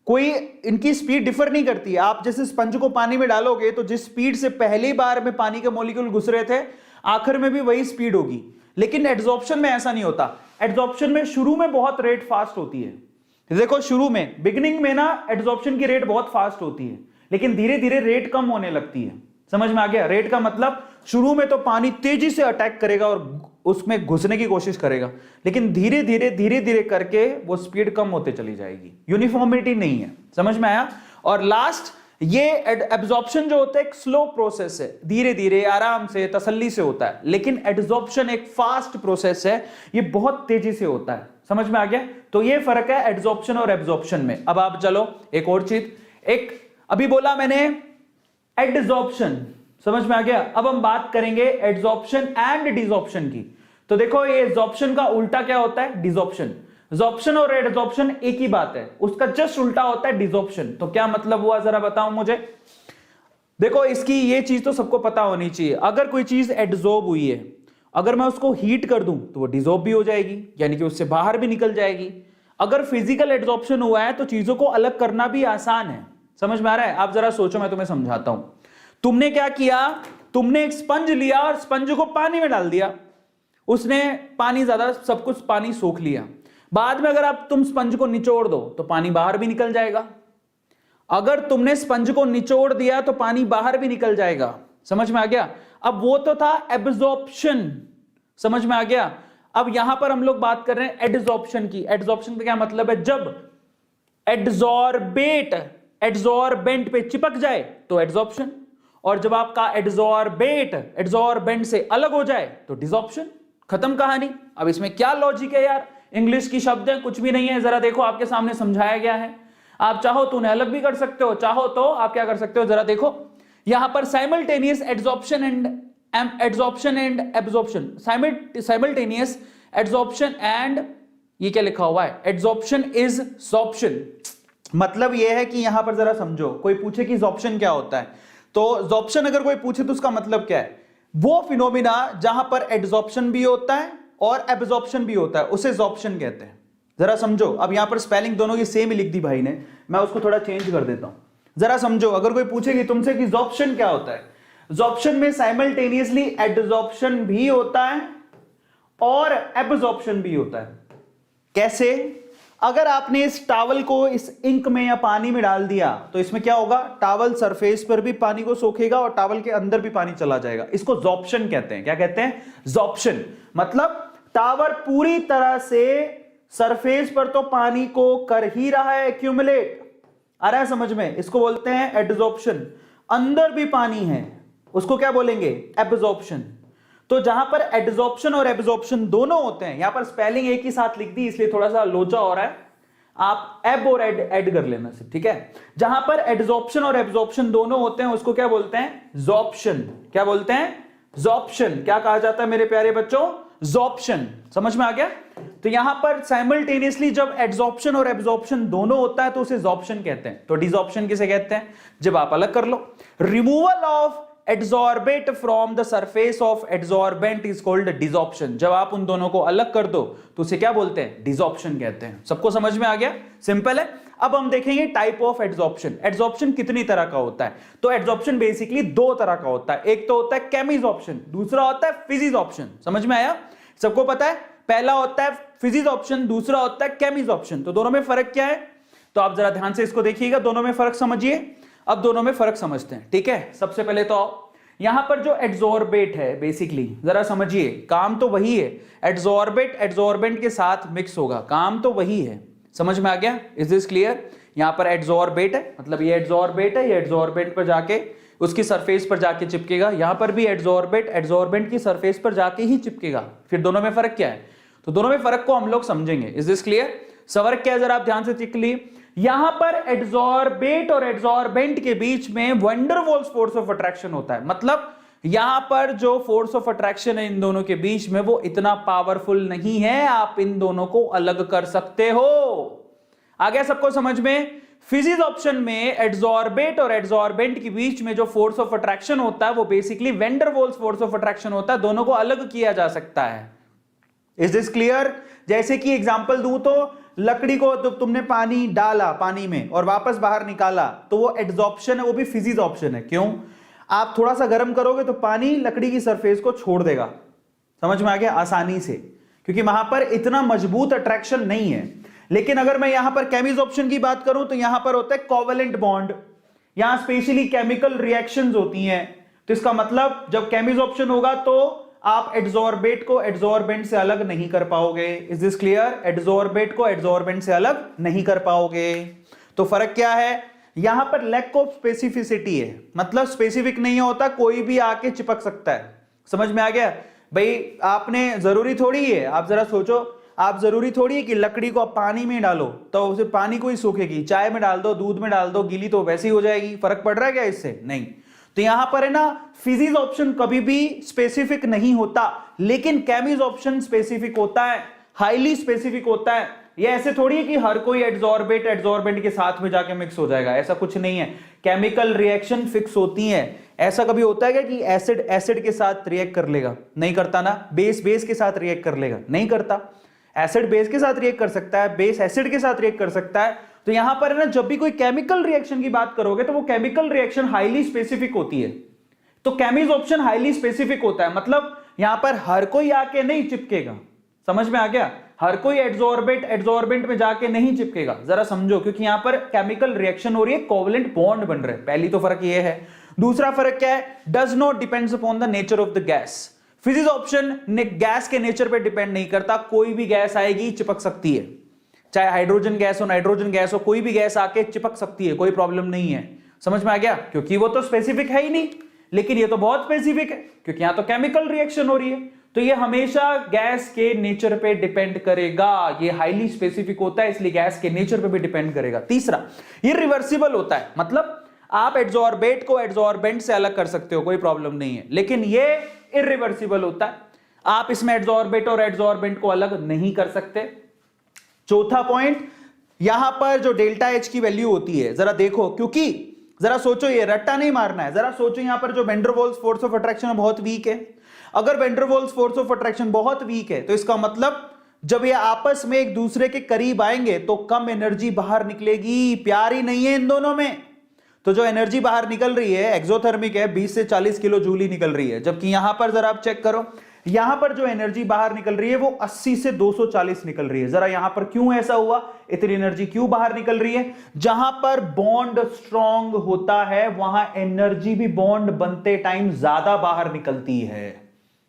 कोई इनकी स्पीड डिफर नहीं करती है। आप जैसे स्पंज को पानी में डालोगे तो जिस स्पीड से पहली बार में पानी के मॉलिक्यूल घुस रहे थे, आखिर में भी वही स्पीड होगी। लेकिन एड्सॉर्प्शन में ऐसा नहीं होता। एड्सॉर्प्शन में शुरू में बहुत रेट फास्ट होती है। देखो शुरू में बिगिनिंग में ना एड्सॉर्प्शन की रेट बहुत फास्ट होती है, लेकिन धीरे धीरे रेट कम होने लगती है। समझ में आ गया? रेट का मतलब शुरू में तो पानी तेजी से अटैक करेगा और उसमें घुसने की कोशिश करेगा, लेकिन धीरे धीरे करके वो स्पीड कम होते चली जाएगी। यूनिफॉर्मिटी नहीं है। समझ में आया? और लास्ट, ये एब्जॉर्प्शन जो होता है एक स्लो प्रोसेस है, धीरे धीरे आराम से तसल्ली से होता है, लेकिन एड्सॉर्प्शन एक फास्ट प्रोसेस है, ये बहुत तेजी से होता है। समझ में आ गया? तो ये फर्क है एड्सॉर्प्शन और एब्जॉर्प्शन में। अब आप चलो एक और चीज, एक अभी बोला मैंने एडसॉर्प्शन, समझ में आ गया? अब हम बात करेंगे एडसॉर्प्शन एंड डिसॉर्प्शन की। तो देखो ये एडसॉर्प्शन का उल्टा क्या होता है? डिसॉर्प्शन। एडसॉर्प्शन और एडसॉर्प्शन एक ही बात है, उसका जस्ट उल्टा होता है डिसॉर्प्शन। तो क्या मतलब हुआ जरा बताओ मुझे। देखो इसकी ये चीज तो सबको पता होनी चाहिए, अगर कोई चीज एडसॉर्ब हुई है, अगर मैं उसको हीट कर दूं तो वो डिसॉर्ब भी हो जाएगी, यानी कि उससे बाहर भी निकल जाएगी। अगर फिजिकल एडसॉर्प्शन हुआ है तो चीजों को अलग करना भी आसान है। समझ में आ रहा है? आप जरा सोचो, मैं तुम्हें समझाता हूं। तुमने क्या किया, तुमने एक स्पंज लिया और स्पंज को पानी में डाल दिया, उसने पानी ज्यादा सब कुछ पानी सोख लिया। बाद में अगर आप तुम स्पंज को निचोड़ दो तो पानी बाहर भी निकल जाएगा। अगर तुमने स्पंज को निचोड़ दिया तो पानी बाहर भी निकल जाएगा। समझ में आ गया? अब वो तो था एब्जॉर्प्शन। समझ में आ गया? अब यहां पर हम लोग बात कर रहे हैं एडसॉर्प्शन की। एडसॉर्प्शन का क्या मतलब है? जब एड्सॉर्बेंट पे चिपक जाए तो एडसॉर्प्शन, और जब आपका एड्सॉर्बेंट से अलग हो जाए तो डिसॉर्प्शन। खत्म कहानी। अब इसमें क्या लॉजिक है यार? इंग्लिश की शब्द है, कुछ भी नहीं है। जरा देखो आपके सामने समझाया गया है, आप चाहो तो उन्हें अलग भी कर सकते हो, चाहो तो आप क्या कर सकते हो, जरा देखो यहां पर simultaneous adsorption and absorption, simultaneous adsorption and ये क्या लिखा हुआ है? Adsorption is sorption. मतलब यह है कि यहां पर जरा समझो, कोई पूछे कि सॉर्प्शन क्या होता है, तो सॉर्प्शन अगर कोई पूछे तो उसका मतलब क्या है? वो फिनोमिना जहां पर एड्सॉर्प्शन भी होता है और एब्जॉर्प्शन भी होता है, उसे सॉर्प्शन कहते हैं। जरा समझो। अब यहां पर स्पेलिंग दोनों की सेम ही लिख दी भाई ने, मैं उसको थोड़ा चेंज कर देता हूं। जरा समझो, अगर कोई पूछेगी तुमसे कि सॉर्प्शन क्या होता है, सॉर्प्शन में साइमल्टेनियसली एड्सॉर्प्शन भी होता है और एब्जॉर्प्शन भी होता है। कैसे? अगर आपने इस टॉवल को इस इंक में या पानी में डाल दिया तो इसमें क्या होगा, टॉवल सरफेस पर भी पानी को सोखेगा और टॉवल के अंदर भी पानी चला जाएगा। इसको जॉर्प्शन कहते हैं। क्या कहते हैं? जॉर्प्शन। मतलब टॉवल पूरी तरह से सरफेस पर तो पानी को कर ही रहा है एक्यूमुलेट, आ रहा है समझ में? इसको बोलते हैं एडजॉर्प्शन। अंदर भी पानी है, उसको क्या बोलेंगे? एब्जॉर्प्शन। तो जहां पर एडजॉर्प्शन और एब्जॉर्प्शन दोनों होते हैं, यहां पर स्पेलिंग एक ही साथ लिख दी इसलिए थोड़ा सा लोचा हो रहा है, आप एब और एड कर लेना सिर्फ, ठीक है? जहां पर एडजॉर्प्शन और एब्जॉर्प्शन दोनों होते हैं उसको क्या बोलते हैं? जॉर्प्शन। क्या बोलते हैं? जॉर्प्शन। क्या कहा जाता है मेरे प्यारे बच्चों? जॉर्प्शन। समझ में आ गया? तो यहां पर साइमल्टेनियसली जब एडजॉर्प्शन और एब्जॉर्प्शन दोनों होता है तो उसे जॉर्प्शन कहते हैं। तो डिजॉर्प्शन किसे कहते हैं? जब आप अलग कर लो, removal of adsorbate from the surface of adsorbent is called desorption. जब आप उन दोनों को अलग कर दो तो उसे क्या बोलते हैं? डिजॉर्प्शन कहते हैं। सबको समझ में आ गया? सिंपल है। अब हम देखेंगे टाइप ऑफ एडजॉर्प्शन। एडजॉर्प्शन कितनी तरह का होता है? तो एडजॉर्प्शन बेसिकली दो तरह का होता है। एक तो होता है केमिजॉर्प्शन, दूसरा होता है फिजिजॉर्प्शन। समझ में आया? सबको पता है? पहला होता है फिजिजॉर्प्शन, दूसरा होता है केमिजॉर्प्शन। तो दोनों में फर्क क्या है? तो आप जरा ध्यान से इसको देखिएगा, दोनों में फर्क समझिए। अब दोनों में फर्क समझते हैं, ठीक है? सबसे पहले तो यहां पर जो एडजॉर्बेट है बेसिकली जरा समझिए, काम तो वही है। एडजॉर्बेट एडजॉर्बेंट के साथ मिक्स होगा, काम तो वही है। समझ में आ गया? Is this clear? यहां पर एडजॉर्बेट है, मतलब ये एडजॉर्बेट है, ये एडजॉर्बेंट पर जाके उसकी सरफेस पर जाके चिपकेगा। यहां पर भी एडजॉर्बेट एडजॉर्बेंट की सरफेस पर जाके ही चिपकेगा। फिर दोनों में फर्क क्या है? तो दोनों में फर्क को हम लोग समझेंगे। Is this clear? फर्क क्या है जरा आप ध्यान से देख लीजिए। यहां पर एडजॉर्बेट और एडजॉर्बेंट के बीच में वंडरवॉल्स फोर्स ऑफ अट्रैक्शन होता है। मतलब यहां पर जो फोर्स ऑफ अट्रैक्शन है इन दोनों के बीच में वो इतना पावरफुल नहीं है, आप इन दोनों को अलग कर सकते हो। आ गया सबको समझ में? फिजिक्स ऑप्शन में एडजॉर्बेट और एडजॉर्बेंट के बीच में जो फोर्स ऑफ अट्रैक्शन होता है वो basically Van der Waals force of attraction होता है। दोनों को अलग किया जा सकता है। Is this clear? जैसे कि एग्जांपल दूं तो लकड़ी को तो तुमने पानी डाला पानी में और वापस बाहर निकाला तो वो एडजॉर्प्शन है, वो भी फिजिक्स ऑप्शन है। क्यों? आप थोड़ा सा गर्म करोगे तो पानी लकड़ी की सरफेस को छोड़ देगा। समझ में आ गया? आसानी से, क्योंकि वहां पर इतना मजबूत अट्रैक्शन नहीं है। लेकिन अगर मैं यहां पर केमिजॉर्प्शन की बात करूं तो यहां पर होता है कोवेलेंट बॉन्ड। यहां स्पेशली केमिकल रिएक्शंस होती हैं। तो इसका मतलब जब केमिजॉर्प्शन होगा तो आप एडजॉर्बेट को एडजॉर्बेंट से अलग नहीं कर पाओगे। Is this clear? एडजॉर्बेट को एडजॉर्बेंट से अलग नहीं कर पाओगे। तो फर्क क्या है? यहां पर लैक ऑफ स्पेसिफिसिटी है, मतलब स्पेसिफिक नहीं होता, कोई भी आके चिपक सकता है। समझ में आ गया? भाई आपने जरूरी थोड़ी है, आप जरा सोचो, आप जरूरी थोड़ी है कि लकड़ी को आप पानी में डालो तो उसे पानी को ही सूखेगी, चाय में डाल दो, दूध में डाल दो, गीली तो वैसे ही हो जाएगी। फर्क पड़ रहा है क्या इससे? नहीं। तो यहां पर है ना, फिजिक्स ऑप्शन कभी भी स्पेसिफिक नहीं होता, लेकिन केमिज ऑप्शन स्पेसिफिक होता है, हाईली स्पेसिफिक होता है। ये ऐसे थोड़ी है कि हर कोई एडजॉर्बेट एडजॉर्बेंट के साथ में जाके मिक्स हो जाएगा, ऐसा कुछ नहीं है। केमिकल रिएक्शन फिक्स होती है। ऐसा कभी होता है क्या कि एसिड एसिड के साथ रिएक्ट कर लेगा? नहीं करता ना। बेस बेस के साथ रिएक्ट कर लेगा? नहीं करता। एसिड बेस के साथ रिएक्ट कर सकता है, बेस एसिड के साथ रिएक्ट कर सकता है। तो यहां पर है ना, जब भी कोई केमिकल रिएक्शन की बात करोगे तो वो केमिकल रिएक्शन हाईली स्पेसिफिक होती है। तो केमिज ऑप्शन हाईली स्पेसिफिक होता है, मतलब यहां पर हर कोई आके नहीं चिपकेगा। समझ में आ गया? हर कोई एडजॉर्बेट एडजॉर्बेंट में जाके नहीं चिपकेगा। जरा समझो, क्योंकि यहां पर केमिकल रिएक्शन हो रही है, कोवेलेंट बॉन्ड बन रहे हैं। पहली तो फर्क ये है। दूसरा फर्क क्या है? Does not depends upon the nature of the gas. Physics option ने गैस के नेचर पे डिपेंड नहीं करता, कोई भी गैस आएगी चिपक सकती है, चाहे हाइड्रोजन गैस हो नाइट्रोजन गैस हो, कोई भी गैस आके चिपक सकती है, कोई प्रॉब्लम नहीं है। समझ में आ गया? क्योंकि वो तो स्पेसिफिक है ही नहीं, लेकिन ये तो बहुत स्पेसिफिक है क्योंकि यहां तो केमिकल रिएक्शन हो रही है। तो ये हमेशा गैस के नेचर पे डिपेंड करेगा। ये हाईली स्पेसिफिक होता है, इसलिए गैस के नेचर पे भी डिपेंड करेगा। तीसरा, ये रिवर्सिबल होता है, मतलब आप एडजॉर्बेट को एडजॉर्बेंट से अलग कर सकते हो, कोई प्रॉब्लम नहीं है, लेकिन ये इरिवर्सिबल होता है। आप इसमें एडजॉर्बेट और एडजॉर्बेंट को अलग नहीं कर सकते। चौथा पॉइंट, यहां पर जो डेल्टा एच की वैल्यू होती है, जरा देखो, क्योंकि जरा सोचो, ये रट्टा नहीं मारना है, जरा सोचो यहां पर जो वैंडरवाल्स फोर्स ऑफ अट्रैक्शन बहुत वीक है। अगर वैंडरवाल्स फोर्स ऑफ अट्रैक्शन बहुत वीक है तो इसका मतलब जब ये आपस में एक दूसरे के करीब आएंगे तो कम एनर्जी बाहर निकलेगी, प्यार ही नहीं है इन दोनों में। तो जो एनर्जी बाहर निकल रही है एक्सोथर्मिक है, 20 से 40 किलो जूल ही निकल रही है, जबकि यहां पर जरा आप चेक करो, यहां पर जो एनर्जी बाहर निकल रही है वो 80 से 240 निकल रही है। जरा यहां पर क्यों ऐसा हुआ, इतनी एनर्जी क्यों बाहर निकल रही है? जहां पर बॉन्ड स्ट्रांग होता है वहां एनर्जी भी बॉन्ड बनते टाइम ज्यादा बाहर निकलती है।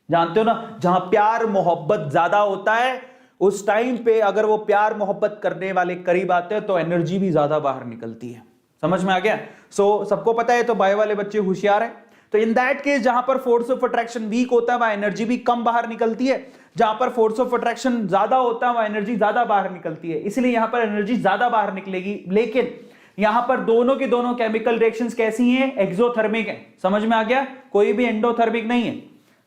जानते हो ना, जहां प्यार मोहब्बत ज्यादा होता है उस टाइम पे अगर वो प्यार मोहब्बत करने वाले करीब आते हैं तो एनर्जी भी ज्यादा बाहर निकलती है। समझ में आ गया? सो सबको पता है, तो बायो वाले बच्चे होशियार हैं। तो इन दैट केस जहां पर फोर्स ऑफ अट्रैक्शन वीक होता है वहां एनर्जी भी कम बाहर निकलती है, जहां पर फोर्स ऑफ अट्रैक्शन ज्यादा होता है वहां एनर्जी ज्यादा बाहर निकलती है। इसलिए यहां पर एनर्जी ज्यादा बाहर निकलेगी। लेकिन यहां पर दोनों के दोनों केमिकल रिएक्शंस कैसी हैं? एक्सोथर्मिक है। समझ में आ गया? कोई भी एंडोथर्मिक नहीं है।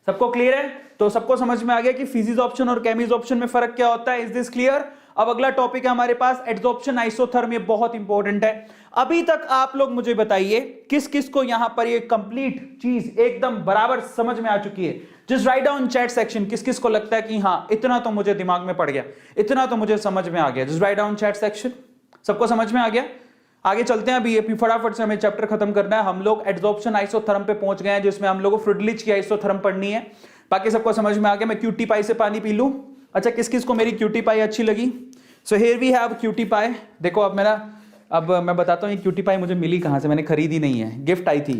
सबको क्लियर है? तो सबको समझ में आ गया कि फिजिजॉर्प्शन और केमिजॉर्प्शन में फर्क क्या होता है। Is this clear? अब अगला टॉपिक है हमारे पास एडजॉर्प्शन आइसोथर्म। ये बहुत इंपॉर्टेंट है। अभी तक आप लोग मुझे बताइए किस किस को यहां पर ये कंप्लीट चीज एकदम बराबर समझ में आ चुकी है? Just write down chat section किस किस को लगता है कि हाँ इतना तो मुझे दिमाग में पड़ गया, इतना तो मुझे समझ में आ गया। Just write down chat section. सबको समझ में आ गया? आगे चलते हैं। अभी ये फटाफट से हमें चैप्टर खत्म करना है। हम लोग एडजॉर्प्शन आइसोथर्म पे पहुंच गए हैं जिसमें हम लोग को फ्रिडलिच की आइसोथर्म पढ़नी है। बाकी सबको समझ में आ गया। मैं क्यूटी पाई से पानी पी लूं। अच्छा, किस किस को मेरी क्यूटी पाई अच्छी लगी? So here we have cutie pie. देखो अब मैं बताता हूँ ये क्यूटी पाई मुझे मिली कहाँ से। मैंने खरीदी नहीं है, गिफ्ट आई थी।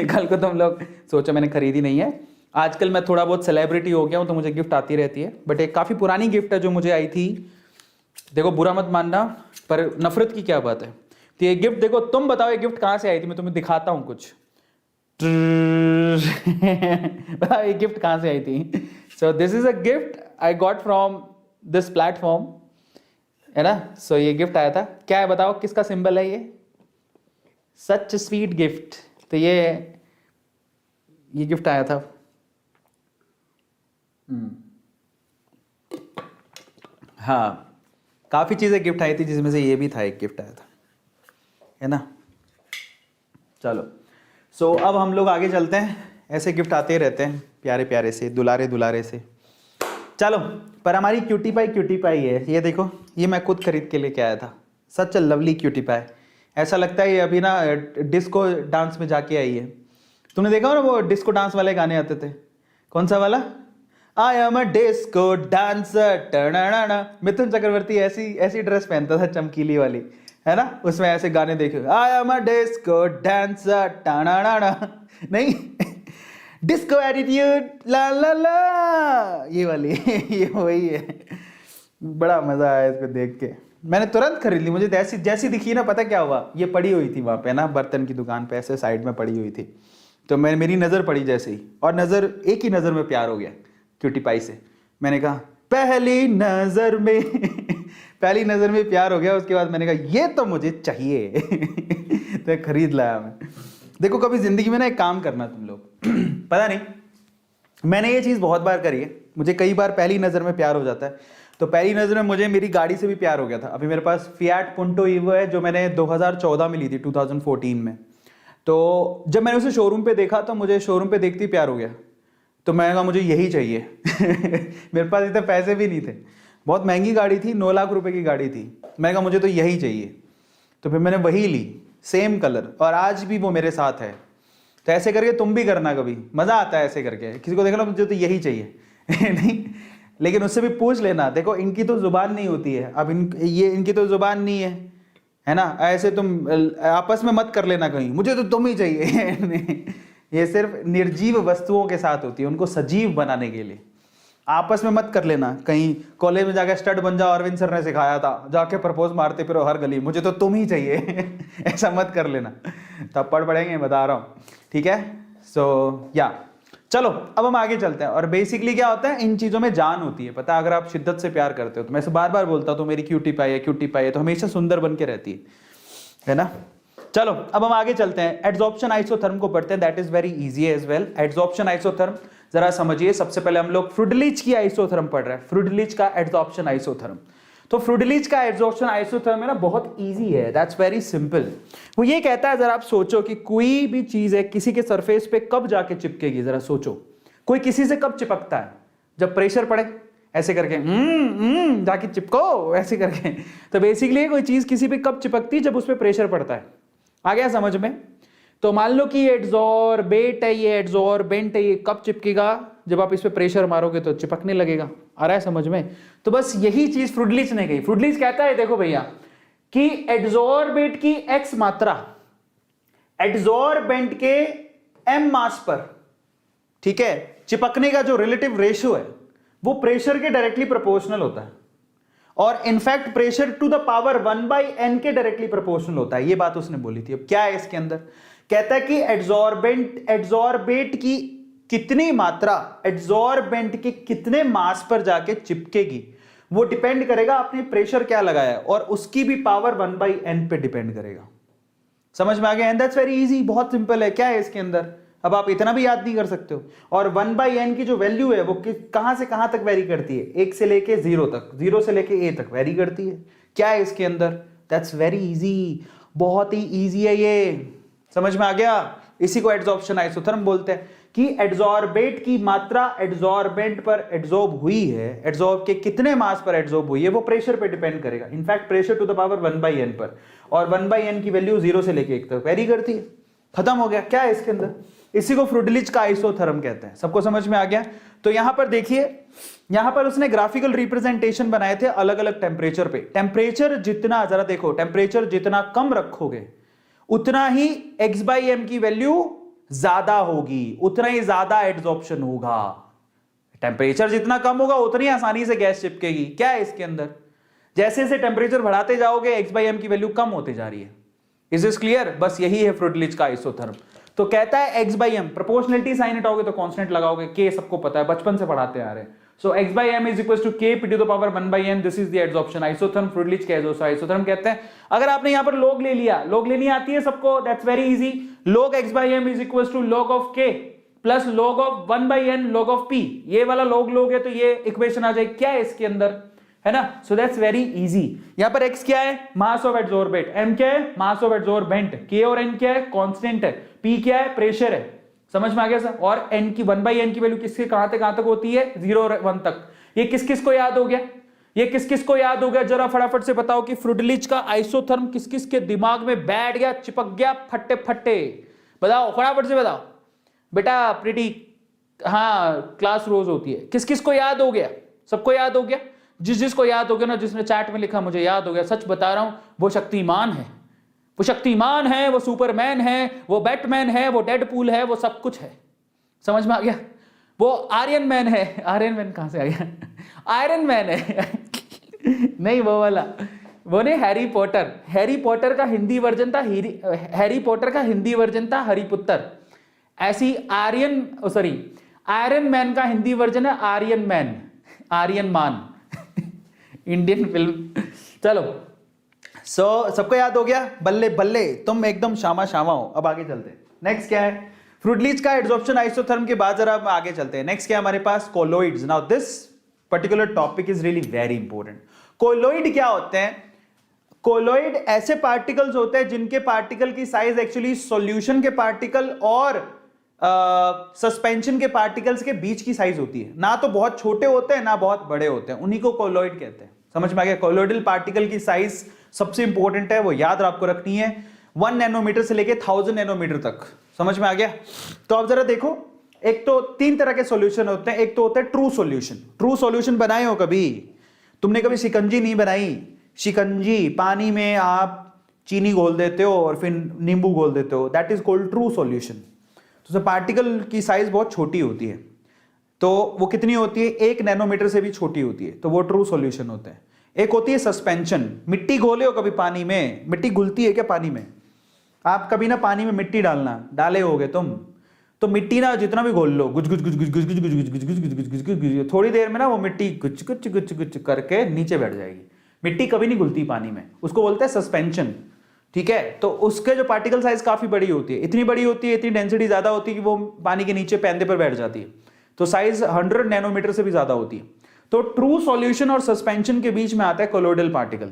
कल को तुम लोग सोचो मैंने खरीदी नहीं है। आजकल मैं थोड़ा बहुत सेलिब्रिटी हो गया हूँ तो मुझे गिफ्ट आती रहती है, बट एक काफ़ी पुरानी गिफ्ट है जो मुझे आई थी। देखो बुरा मत मानना, पर नफरत की क्या बात है। तो ये गिफ्ट देखो, तुम बताओ ये गिफ्ट कहाँ से आई थी? मैं तुम्हें दिखाता हूँ कुछ। बताओ ये गिफ्ट कहाँ से आई थी? So this is a gift I got from this platform, है ना। सो ये गिफ्ट आया था। क्या है बताओ, किसका सिंबल है ये? सच स्वीट गिफ्ट। तो ये गिफ्ट आया था। हाँ, काफी चीजें गिफ्ट आई थी जिसमें से ये भी था, एक गिफ्ट आया था, है ना। चलो सो अब हम लोग आगे चलते हैं। ऐसे गिफ्ट आते रहते हैं प्यारे प्यारे से, दुलारे दुलारे से। चलो, पर हमारी क्यूटी पाई है। ये देखो, ये मैं खुद खरीद के लेके आया था। सच अ लवली क्यूटी पाई। ऐसा लगता है ये अभी ना डिस्को डांस में जाके आई है। तुमने देखा हो ना वो डिस्को डांस वाले गाने आते थे? कौन सा वाला? I am a disco dancer. Mithun Chakraborty ऐसी ड्रेस पहनता था, चमकीली वाली, है ना। उसमें ऐसे गाने देखे, आई एम अ डिस्को डांसर नहीं, डिस्को एटीट्यूड ला ला ला, ये वाली ये वही है। बड़ा मजा आया इसको देख के। मैंने तुरंत खरीद ली। मुझे जैसी दिखी ना, पता क्या हुआ, ये पड़ी हुई थी वहां पे ना बर्तन की दुकान पे, ऐसे साइड में पड़ी हुई थी। तो मेरी नजर पड़ी जैसे ही, और एक ही नजर में प्यार हो गया क्यूटी पाई से। मैंने कहा पहली नजर में पहली नजर में प्यार हो गया। उसके बाद मैंने कहा ये तो मुझे चाहिए तो खरीद लाया मैं। देखो कभी जिंदगी में ना एक काम करना तुम लोग पता नहीं, मैंने ये चीज बहुत बार करी है। मुझे कई बार पहली नजर में प्यार हो जाता है। तो पहली नजर में मुझे मेरी गाड़ी से भी प्यार हो गया था। अभी मेरे पास फिएट पुंटो ईवो है जो मैंने 2014 में ली थी, 2014 में। तो जब मैंने उसे शोरूम पे देखा तो मुझे शोरूम पे देखते ही प्यार हो गया। तो मैंने कहा मुझे यही चाहिए मेरे पास इतने पैसे भी नहीं थे, बहुत महंगी गाड़ी थी, 9 लाख रुपए की गाड़ी थी। मैंने कहा मुझे तो यही चाहिए। तो फिर मैंने वही ली, सेम कलर, और आज भी वो मेरे साथ है। तो ऐसे करके तुम भी करना, कभी मजा आता है ऐसे करके। किसी को देखना मुझे तो यही चाहिए नहीं, लेकिन उससे भी पूछ लेना। देखो इनकी तो जुबान नहीं होती है, अब इनकी तो जुबान नहीं है ना। ऐसे तुम आपस में मत कर लेना कहीं, मुझे तो तुम ही चाहिए ये सिर्फ निर्जीव वस्तुओं के साथ होती है, उनको सजीव बनाने के लिए। आपस में मत कर लेना कहीं कॉलेज में जाके स्टड बन जाओ, अरविंद सर ने सिखाया था, जाके प्रपोज मारते फिरो हर गली, मुझे तो तुम ही चाहिए ऐसा मत कर लेना, तब पढ़ पड़ेंगे, बता रहा हूँ, ठीक है। सो या चलो अब हम आगे चलते हैं। और बेसिकली क्या होता है, इन चीजों में जान होती है, पता। अगर आप शिद्दत से प्यार करते हो तो, मैं बार बार बोलता हूँ तो मेरी क्यूटी पाई है तो हमेशा सुंदर बन के रहती है ना। चलो अब हम आगे चलते हैं, एडजॉर्प्शन आइसोथर्म को पढ़ते हैं। That is very easy as well. Adsorption isotherm जरा समझिए। सबसे पहले हम लोग फ्रुडलिच की आइसोथर्म पढ़ रहे हैं, फ्रुडलिच का एडजॉर्प्शन आइसोथर्म। तो फ्रुडलिच का एडजॉर्प्शन आइसोथर्म है ना, बहुत इजी है, दैट्स वेरी सिंपल। वो ये कहता है, जरा आप सोचो कि कोई भी चीज है किसी के सरफेस पे कब जाके चिपकेगी। जरा सोचो, कोई किसी से कब चिपकता है? जब प्रेशर पड़े, ऐसे करके जाके चिपको, ऐसे करके। तो बेसिकली कोई चीज किसी पे कब चिपकती है? जब उस पर प्रेशर पड़ता है। आ गया समझ में? तो मान लो कि ये एड्सॉर्बेट है, ये एड्सॉर्बेंट है, ये कब चिपकेगा? जब आप इस पे प्रेशर मारोगे तो चिपकने लगेगा। आ रहा है समझ में? तो बस यही चीज फ्रुडलिच ने कही। फ्रुडलिच कहता है देखो भैया कि एड्सॉर्बेट की x मात्रा एड्सॉर्बेंट के m मास पर, ठीक है, चिपकने का जो रिलेटिव रेशियो है वो प्रेशर के डायरेक्टली प्रोपोर्शनल होता है, और in fact pressure to the power 1/n के डायरेक्टली प्रोपोर्शनल होता है। ये बात उसने बोली थी। अब क्या है इसके अंदर? कहता है कि एड्सॉर्बेट की कितनी मात्रा एड्सॉर्बेंट के कितने मास पर जाके चिपकेगी वो डिपेंड करेगा आपने प्रेशर क्या लगाया है, और उसकी भी पावर 1/n पे डिपेंड करेगा। समझ में आ गया? एंड दैट्स वेरी इजी, बहुत सिंपल है। क्या है इसके अंदर? अब आप इतना भी याद नहीं कर सकते हो। और 1/n की जो वैल्यू है वो कहां से कहां तक वेरी करती है? 1 से लेके 0 तक, 0 से लेके a तक वेरी करती है। क्या है इसके अंदर? दैट्स वेरी इजी, बहुत ही इजी है ये। समझ में आ गया? इसी को एड्सॉर्प्शन आइसोथर्म बोलते हैं कि एड्सॉर्बेट की मात्रा एड्सॉर्बेंट पर एड्सॉर्ब हुई है, एड्सॉर्ब के कितने मास पर एड्सॉर्ब हुई है वो प्रेशर पे डिपेंड करेगा। In fact pressure to the power 1/n पर, और 1/n की वैल्यू 0 से लेके 1 तक वेरी करती है। खत्म हो गया। क्या है इसके अंदर? इसी को फ्रुडलिच का आइसोथर्म कहते हैं। सबको समझ में आ गया? तो यहां पर देखिए, यहां पर उसने ग्राफिकल रिप्रेजेंटेशन बनाए थे अलग अलग टेम्परेचर पे। टेम्परेचर जितना, जरा देखो, टेम्परेचर जितना कम रखोगे उतना ही x/m की वैल्यू ज्यादा होगी, उतना ही ज्यादा एड्सॉर्प्शन होगा। टेम्परेचर जितना कम होगा उतनी आसानी से गैस चिपकेगी। क्या है इसके अंदर? जैसे जैसे टेम्परेचर बढ़ाते जाओगे x/m की वैल्यू कम होती जा रही है। Is this clear? बस यही है फ्रुडलिच का आइसोथर्म। तो कहता है x/m, प्रोपोर्शनलिटी साइन हटाओगे तो कांस्टेंट लगाओगे, k सबको पता है, बचपन से पढ़ाते आ रहे हैं। So x/m is equal to k p to the power 1/n, this is the adsorption isotherm. Freundlich का आइसोथर्म कहते हैं। अगर आपने यहां पर log ले लिया, log लेनी आती है सबको, that's very easy. log x/m is equal to log of k plus log of 1/n log of p। ये वाला log लोगे तो ये इक्वेशन आ जाएगी। क्या है इसके अंदर? है ना? So that's very easy. यहां पर x क्या है? Mass of adsorbate. m क्या है? Mass of adsorbent. k और n क्या है? कांस्टेंट है। p क्या है? प्रेशर है। समझ में आ गया सर? और n की 1/n की वैल्यू किससे कहां तक होती है? 0 और 1 तक। ये किस किस को याद हो गया? ये किस किस को याद हो गया? जरा फटाफट से बताओ कि फ्रुडलिच का आइसोथर्म किस किस के दिमाग में बैठ गया, चिपक गया, फट्टे फट्टे? बताओ, फटाफट से बताओ बेटा। प्रीटी, हाँ, क्लास रोज होती है। किस किस को याद हो गया? सबको याद हो गया? जिसको याद हो गया ना, जिसने चैट में लिखा मुझे याद हो गया, सच बता रहा हूं, वो शक्तिमान है। वो शक्तिमान है, वो सुपरमैन है, वो बैटमैन है, वो डेडपूल है, वो सब कुछ है। समझ में आ गया? वो आर्यन मैन है। आर्यन मैन कहां से आ गया? आयरन मैन है। नहीं, वो वाला, वो नहीं, हैरी पॉटर। हैरी पॉटर का हिंदी वर्जन था हैरी पॉटर का हिंदी वर्जन था हरिपुत्र। ऐसी आयरन मैन का हिंदी वर्जन है आर्यन मैन, आर्यन मान। Indian film. चलो, सबको याद हो गया? बल्ले बल्ले, तुम एकदम शामा शामा हो। अब आगे चलते हैं। नेक्स्ट क्या है? फ्रुडलिच का एड्सॉर्प्शन आइसोथर्म के बाद जरा आगे चलते हैं। नेक्स्ट क्या है हमारे पास? Colloids. Now this particular topic is really very important. Colloid क्या होते हैं? कोलोइड ऐसे पार्टिकल्स होते हैं जिनके पार्टिकल की साइज एक्चुअली सॉल्यूशन के पार्टिकल और सस्पेंशन के पार्टिकल्स के बीच की साइज होती है। ना तो बहुत छोटे होते हैं ना बहुत बड़े होते हैं, उन्हीं को कोलोइड कहते हैं। समझ में आ गया? कोलोइडल पार्टिकल की साइज सबसे इंपॉर्टेंट है, वो याद आपको रखनी है, 1 नैनोमीटर से लेके 1000 नैनोमीटर तक। समझ में आ गया? तो अब जरा देखो, एक तो 3 तरह के सॉल्यूशन होते हैं। एक तो होता है ट्रू सॉल्यूशन। ट्रू सॉल्यूशन बनाए हो कभी? तुमने कभी शिकंजी नहीं बनाई? शिकंजी, पानी में आप चीनी घोल देते हो और फिर नींबू घोल देते हो, that is called true solution. तो पार्टिकल की साइज बहुत छोटी होती है। तो वो कितनी होती है? 1 नैनोमीटर से भी छोटी होती है, तो वो ट्रू सॉल्यूशन होते हैं। एक होती है सस्पेंशन। मिट्टी घोले हो कभी पानी में? मिट्टी घुलती है क्या पानी में? आप कभी ना पानी में मिट्टी डाले होगे तुम, तो मिट्टी ना जितना भी घोल लो, गुज गुज गुज गुज गुज गुज गुज गुज गुज गुज गुज गुज गुज गुज, थोड़ी देर में ना वो मिट्टी गुच गुच गुच गुच करके नीचे बैठ जाएगी। मिट्टी कभी नहीं घुलती पानी में, उसको बोलते हैं सस्पेंशन। ठीक है? तो उसके जो पार्टिकल साइज काफी बड़ी होती है, इतनी बड़ी होती है, इतनी डेंसिटी ज्यादा होती है कि वो पानी के नीचे पैंदे पर बैठ जाती है। तो साइज 100 नैनोमीटर से भी ज्यादा होती है। तो ट्रू सॉल्यूशन और सस्पेंशन के बीच में आता है कोलोइडल पार्टिकल,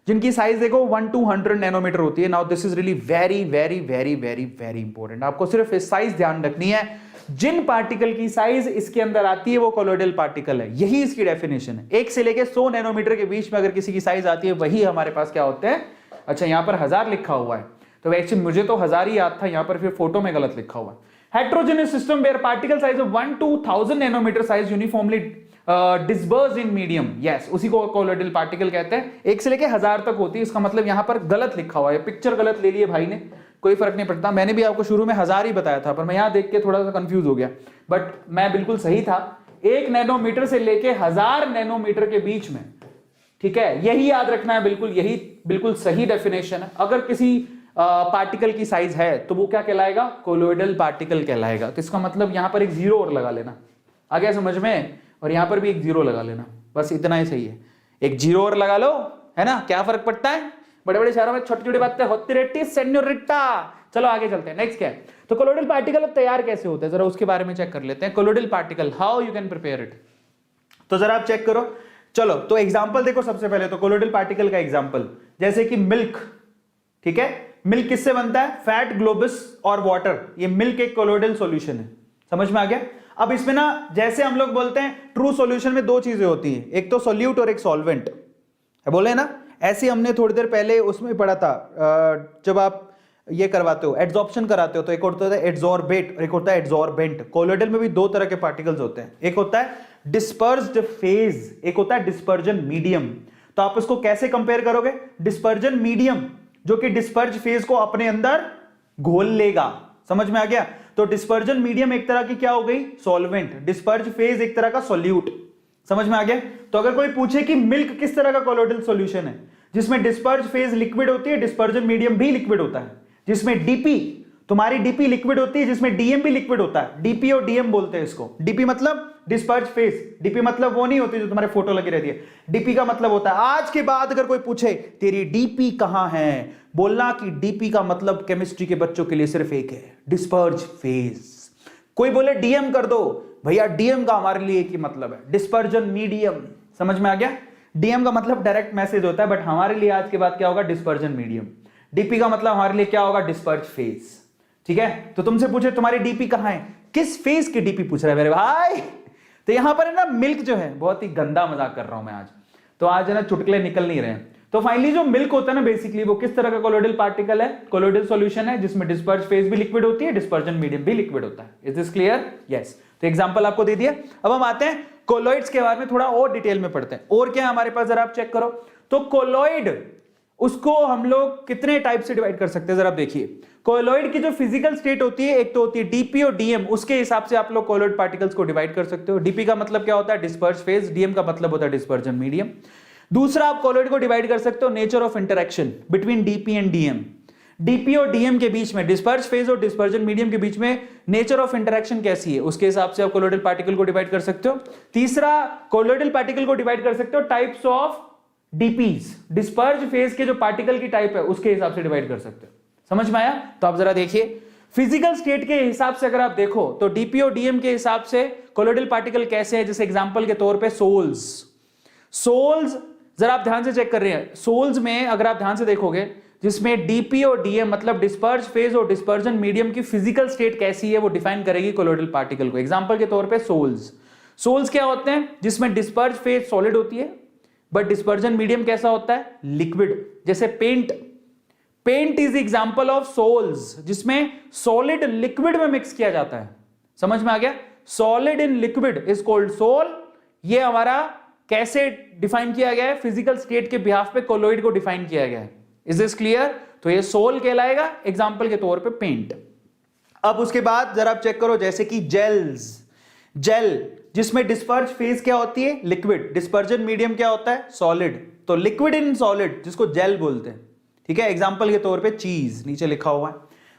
जिनकी साइज देखो 1 to 100 नैनोमीटर होती है। Now this is really very very very very very important. आपको सिर्फ इस साइज ध्यान रखनी है। जिन पार्टिकल की साइज इसके अंदर आती है वो कोलोइडल पार्टिकल है, यही इसकी डेफिनेशन है। 1 से लेके 100 नैनोमीटर के बीच में अगर किसी की साइज आती है, वही हमारे पास क्या होते हैं? अच्छा, यहां पर 1000 लिखा हुआ है, तो एक्चुअली मुझे तो 1000 ही याद था, यहां पर फिर फोटो में गलत लिखा हुआ है। Heterogeneous system where particle size of 1 to 1000 nanometre size uniformly disperse in medium, yes, उसी को कोलोइडल पार्टिकल कहते हैं। 1 से लेके 1000 तक होती है, इसका मतलब यहां पर गलत लिखा हुआ है, पिक्चर गलत ले लिए भाई ने, कोई फर्क नहीं पड़ता। मैंने भी आपको शुरू में 1000 ही बताया था, पर मैं यहां देख के थोड़ा सा कंफ्यूज हो गया, बट मैं बिल्कुल सही था। 1 नैनोमीटर से लेके 1000 नैनोमीटर के बीच में, ठीक है, यही याद रखना है, बिल्कुल यही बिल्कुल सही डेफिनेशन है। अगर किसी पार्टिकल की साइज है तो वो क्या कहलाएगा, कोलोइडल पार्टिकल कहलाएगा। तो इसका मतलब यहां पर एक जीरो और लगा लेना, आ गया समझ में, और यहां पर भी एक जीरो लगा लेना, बस इतना ही सही है, एक जीरो और लगा लो, है ना, क्या फर्क पड़ता है, बड़े बड़े शहरों में छोटी छोटी बातें होती रहती है सेन्योरिटा। चलो आगे चलते हैं, नेक्स्ट क्या है, तो कोलोइडल पार्टिकल अब तैयार कैसे होते हैं, जरा उसके बारे में चेक कर लेते हैं। Colloidal particle, how you can prepare it, तो जरा आप चेक करो। चलो तो एग्जांपल देखो, सबसे पहले तो कोलोइडल पार्टिकल का एग्जांपल, जैसे कि मिल्क, ठीक है, मिल्क किससे बनता है, फैट, ग्लोबस और वाटर, ये मिल्क एक कोलोइडल सॉल्यूशन है, समझ में आ गया। अब इसमें ना, जैसे हम लोग बोलते हैं ट्रू सॉल्यूशन में 2 चीजें होती हैं, एक तो सॉल्यूट और एक सॉल्वेंट, बोले ना, ऐसे हमने थोड़ी देर पहले उसमें पढ़ा था, जब आप ये करवाते हो, एड्सॉर्प्शन कराते हो, तो एक होता है एड्सॉर्बेट और एक होता है एड्सॉर्बेंट। कोलोइडल में भी 2 तरह के पार्टिकल्स होते हैं, एक होता है डिस्पर्स्ड फेज, एक होता है डिस्पर्जन मीडियम। तो आप इसको कैसे कंपेयर करोगे, डिस्पर्जन मीडियम जो कि डिस्पर्ज फेज को अपने अंदर घोल लेगा, समझ में आ गया। तो डिस्पर्जन मीडियम एक तरह की क्या हो गई, सॉल्वेंट, डिस्पर्ज फेज एक तरह का सॉल्यूट, समझ में आ गया। तो अगर कोई पूछे कि मिल्क किस तरह का कोलोइडल सॉल्यूशन है, जिसमें डिस्पर्ज फेज लिक्विड होती है, डिस्पर्जन मीडियम भी लिक्विड होता है, जिसमें डीपी, तुम्हारी डीपी लिक्विड होती है, जिसमें डीएम भी लिक्विड होता है, डीपी और डीएम बोलते हैं इसको। डीपी मतलब डिस्पर्ज फेज, डीपी मतलब वो नहीं होती जो तुम्हारे फोटो लगी रहती है, डीपी का मतलब होता है, आज के बाद अगर कोई पूछे तेरी डीपी कहां है, बोलना कि डीपी का मतलब केमिस्ट्री के बच्चों के लिए सिर्फ एक है, डिस्पर्ज फेज। कोई बोले डीएम कर दो, भैया डीएम का हमारे लिए एक ही मतलब है, डिस्पर्जन मीडियम, समझ में आ गया। डीएम का मतलब डायरेक्ट मैसेज होता है, बट हमारे लिए आज के बाद क्या होगा, डिस्पर्जन मीडियम। डीपी का मतलब हमारे लिए क्या होगा, डिस्पर्ज फेज, ठीक है। तो तुमसे पूछे तुम्हारी डीपी कहां है, किस फेज की डीपी पूछ रहा है मेरे भाई। तो यहां पर है ना, मिल्क जो है, बहुत ही गंदा मजाक कर रहा हूं मैं आज, तो आज है ना चुटकुले निकल नहीं रहे हैं। तो फाइनली जो मिल्क होता है ना, बेसिकली वो किस तरह का कोलोइडल पार्टिकल है, कोलोइडल सॉल्यूशन है, जिसमें डिस्पर्ज फेज भी लिक्विड होती है, डिस्पर्जन मीडियम भी लिक्विड होता है। Is this clear, yes. तो एग्जांपल आपको दे दिया। अब हम आते हैं कोलोइड्स के बारे में थोड़ा और डिटेल में पढ़ते हैं, और क्या है हमारे पास, जरा आप चेक करो। तो कोलोइड, उसको हम लोग कितने टाइप से डिवाइड कर सकते हैं, जरा आप देखिए। कोलोइड की जो फिजिकल स्टेट होती है, एक तो होती है डीपी और डीएम, उसके हिसाब से आप लोग कोलोइड पार्टिकल्स को डिवाइड कर सकते हो। डीपी का मतलब क्या होता है, डिस्पर्ज फेज, डीएम का मतलब होता है डिस्पर्जन मीडियम। दूसरा, आप कोलोइड को डिवाइड कर सकते हो nature of interaction between DP and DM, DP और डीएम के बीच में, डिस्पर्ज फेज और डिस्पर्जन मीडियम के बीच में नेचर ऑफ इंटरेक्शन कैसी है, उसके हिसाब से आप कोलोइडल पार्टिकल को डिवाइड कर सकते हो। तीसरा, कोलोइडल पार्टिकल को डिवाइड कर सकते हो types of DPs, disperse phase के जो पार्टिकल की टाइप है उसके हिसाब से डिवाइड कर सकते हो, समझ में आया। तो आप जरा देखिए, फिजिकल स्टेट के हिसाब से अगर आप देखो तो डीपी और डीएम के हिसाब से कोलोइडल पार्टिकल कैसे है, जैसे एग्जांपल के तौर पे सोल्स, जरा आप ध्यान से चेक कर रहे हैं, सोल्स में अगर आप ध्यान से देखोगे, जिसमें डीपी और डीएम मतलब डिस्पर्ज फेज और डिस्पर्जन मीडियम की फिजिकल स्टेट कैसी है वो डिफाइन करेगी कोलोइडल पार्टिकल को। एग्जांपल के तौर पे सोल्स क्या होते हैं, जिसमें डिस्पर्ज फेज सॉलिड होती है बट डिस्पर्जन मीडियम कैसा होता है, लिक्विड। जैसे paint is example of sols, जिसमें सॉलिड लिक्विड में मिक्स किया जाता है, समझ में आ गया। Solid in liquid is called sol. ये हमारा कैसे डिफाइन किया गया है, फिजिकल स्टेट के बिहाफ पे कोलोइड को डिफाइन किया गया है। Is this clear. तो ये सोल कहलाएगा एग्जांपल के तौर पे पेंट। अब उसके बाद जरा आप चेक करो, जैसे कि जेल जिसमें डिस्पर्ज फेज क्या होती है, लिक्विड, डिस्पर्जन मीडियम क्या होता है, सॉलिड। तो लिक्विड इन सॉलिड जिसको जेल बोलते हैं, ठीक है। एग्जांपल के तौर पे चीज नीचे लिखा हुआ है।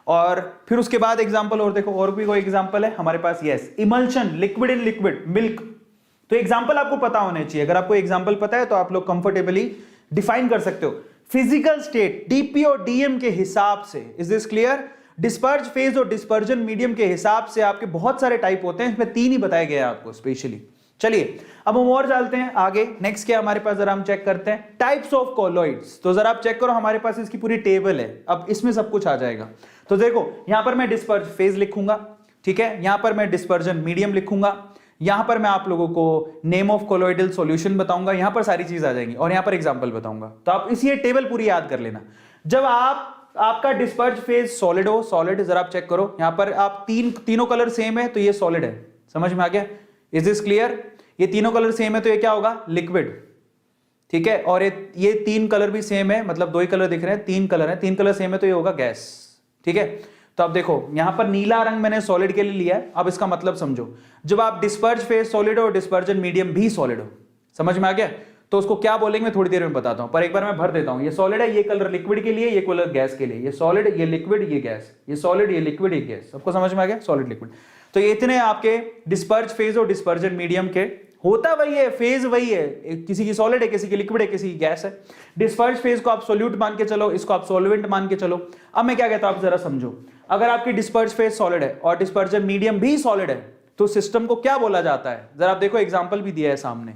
और फिर उसके बाद एग्जांपल और देखो, और भी कोई एग्जांपल है हमारे पास, yes, emulsion, liquid in liquid, milk. तो एग्जांपल आपको पता होने चाहिए, अगर आपको एग्जांपल पता है तो आप लोग कंफर्टेबली डिफाइन कर सकते हो फिजिकल स्टेट डीपी और डीएम के हिसाब से। Is this clear. Disperse phase और डिस्पर्जन मीडियम के हिसाब से आपके बहुत सारे टाइप होते हैं, इसमें 3 ही बताए गए हैं आपको स्पेशली। चलिए अब हम और चलते हैं आगे, नेक्स्ट क्या हमारे पास, जरा हम चेक करते हैं टाइप्स ऑफ कोलोइड्स। तो जरा आप चेक करो, हमारे पास इसकी पूरी टेबल है, अब इसमें सब कुछ आ जाएगा। तो देखो यहां पर मैं डिस्पर्ज फेज लिखूंगा, ठीक है, यहां पर मैं डिस्पर्जन मीडियम लिखूंगा, यहां पर मैं आप लोगों को नेम ऑफ कोलोइडल सॉल्यूशन बताऊंगा, यहां पर सारी चीज आ जाएंगी, और यहां पर एग्जांपल बताऊंगा। तो आप इसी टेबल पूरी याद कर लेना। जब आप आपका डिस्पर्ज फेज सॉलिड हो, सॉलिड, जरा आप चेक करो यहां पर आप तीनों कलर सेम है तो ये सॉलिड है, समझ में आ गया? Is this clear? ये तीनों कलर सेम है तो ये क्या होगा? लिक्विड, ठीक है। और ये तीन कलर भी सेम है, मतलब दो ही कलर दिख रहे हैं, तीन कलर है, तीन कलर सेम है तो ये होगा गैस, ठीक है। तो अब देखो यहां पर नीला रंग मैंने सॉलिड के लिए लिया है। अब इसका मतलब समझो, जब आप डिस्पर्ज फेज सॉलिड हो, डिस्पर्जन मीडियम भी सॉलिड हो, समझ में आ गया? तो उसको क्या बोलेंगे मैं थोड़ी देर में बताता हूं, पर एक बार मैं भर देता हूं। ये सॉलिड है, ये कलर लिक्विड के लिए, ये कलर गैस के लिए, ये सॉलिड, ये लिक्विड, ये गैस, ये सॉलिड, ये लिक्विड, ये गैस। सबको समझ में आ गया? Solid, liquid. तो ये इतने आपके डिस्पर्ज फेज और डिस्पर्जन मीडियम के, होता वही है, फेज वही है, किसी की सॉलिड है, किसी की लिक्विड है, किसी की गैस है। डिस्पर्ज फेज को आप सोल्यूट मान के चलो, इसको आप सॉल्वेंट मान के चलो। अब मैं क्या कहता हूं, आप जरा समझो, अगर आपकी डिस्पर्ज फेज सॉलिड है और डिस्पर्जन मीडियम भी सॉलिड है तो सिस्टम को क्या बोला जाता है? जरा आप देखो, एग्जांपल भी दिया है सामने,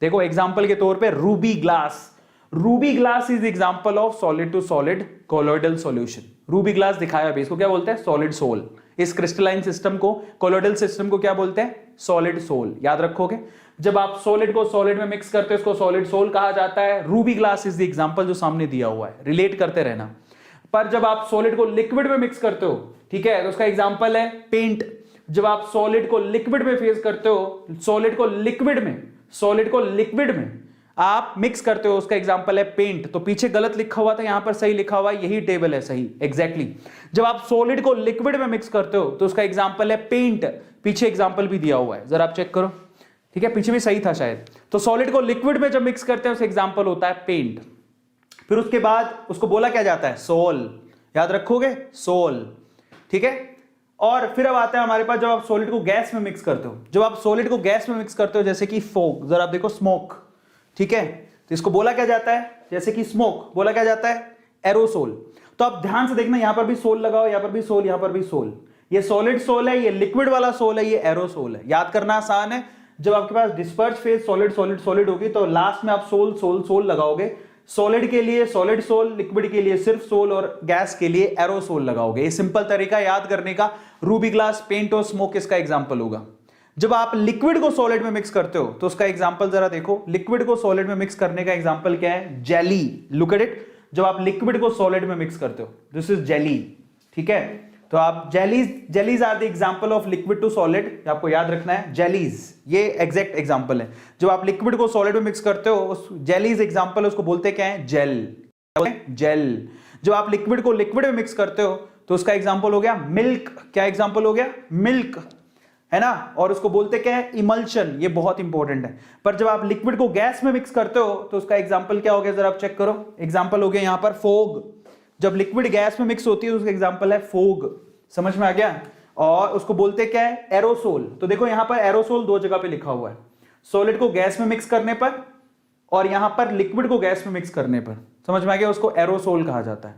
देखो एग्जांपल के तौर पे ruby glass. Ruby glass is example of solid to solid colloidal solution. Ruby glass दिखाया अभी, इसको क्या बोलते हैं? Solid sol. इस क्रिस्टलाइन सिस्टम को, कोलॉइडल सिस्टम को क्या बोलते हैं? Solid sol. याद रखोगे, जब आप सॉलिड को सॉलिड में मिक्स करते हो इसको सॉलिड सोल कहा जाता है। Ruby glass is the example जो सामने दिया हुआ है, रिलेट करते रहना। पर जब आप सॉलिड को लिक्विड में मिक्स करते हो, ठीक है, तो उसका एग्जांपल है पेंट। जब आप सॉलिड को लिक्विड में फेस करते हो, सॉलिड को लिक्विड में आप मिक्स करते हो, उसका एग्जांपल है पेंट। तो पीछे गलत लिखा हुआ था, यहां पर सही लिखा हुआ है, यही टेबल है सही, एग्जैक्टली। जब आप सॉलिड को लिक्विड में मिक्स करते हो तो उसका एग्जांपल है पेंट। पीछे एग्जांपल भी दिया हुआ है, जरा आप चेक करो, ठीक है, पीछे भी सही था शायद। तो सॉलिड को लिक्विड में जब मिक्स करते हैं उसका एग्जांपल होता है पेंट। फिर उसके बाद उसको बोला क्या जाता है? सोल। याद रखोगे, सोल, ठीक है। और फिर अब आता है हमारे पास, जब आप सॉलिड को गैस में मिक्स करते हो, जब आप सॉलिड को गैस में मिक्स करते हो, जैसे कि फोग, जरा आप देखो, स्मोक, ठीक है, तो इसको बोला क्या जाता है? जैसे कि स्मोक, बोला क्या जाता है? एरोसोल। तो आप ध्यान से देखना, यहां पर भी सोल लगाओ, यहां पर भी सोल, यहां पर भी सोल। ये सॉलिड सोल है, ये लिक्विड वाला सोल है, ये एरोसोल है। याद करना आसान है। जब आपके पास disperse phase solid solid solid होगी तो लास्ट में आप सोल सोल सोल लगाओगे। सॉलिड के लिए सॉलिड सोल, लिक्विड के लिए सिर्फ सोल और गैस के लिए एरोसोल लगाओगे। ये सिंपल तरीका याद करने का। रूबी ग्लास, पेंट और स्मोक इसका एग्जांपल होगा। जब आप लिक्विड को सॉलिड में मिक्स करते हो तो उसका एग्जांपल जरा देखो, लिक्विड को सॉलिड में मिक्स करने का एग्जांपल क्या है? जेली। Look at it. जब आप लिक्विड को सॉलिड में मिक्स करते हो, दिस इज जेली, ठीक है। तो आप jellies are the example of liquid to solid, आपको याद रखना है, जेलीज, ये एग्जैक्ट एग्जांपल है। जब आप लिक्विड को सॉलिड में मिक्स करते हो, उस जेलीज एग्जांपल, उसको बोलते क्या है? Gel, gel. जब आप लिक्विड को लिक्विड में मिक्स करते हो तो उसका एग्जांपल हो गया मिल्क। क्या एग्जांपल हो गया? मिल्क, है ना। और उसको बोलते क्या है? इमल्शन। ये बहुत इंपॉर्टेंट है। पर जब आप लिक्विड को गैस में मिक्स करते हो तो उसका एग्जांपल क्या हो गया? जरा आप चेक करो, एग्जांपल हो गया यहां पर फोग। जब लिक्विड गैस में मिक्स होती है तो उसका एग्जांपल है फोग। समझ में आ गया? और उसको बोलते क्या है? एरोसोल। तो देखो यहां पर एरोसोल दो जगह पे लिखा हुआ है, सॉलिड को गैस में मिक्स करने पर और यहां पर लिक्विड को गैस में मिक्स करने पर। समझ में आ गया? उसको एरोसोल कहा जाता है।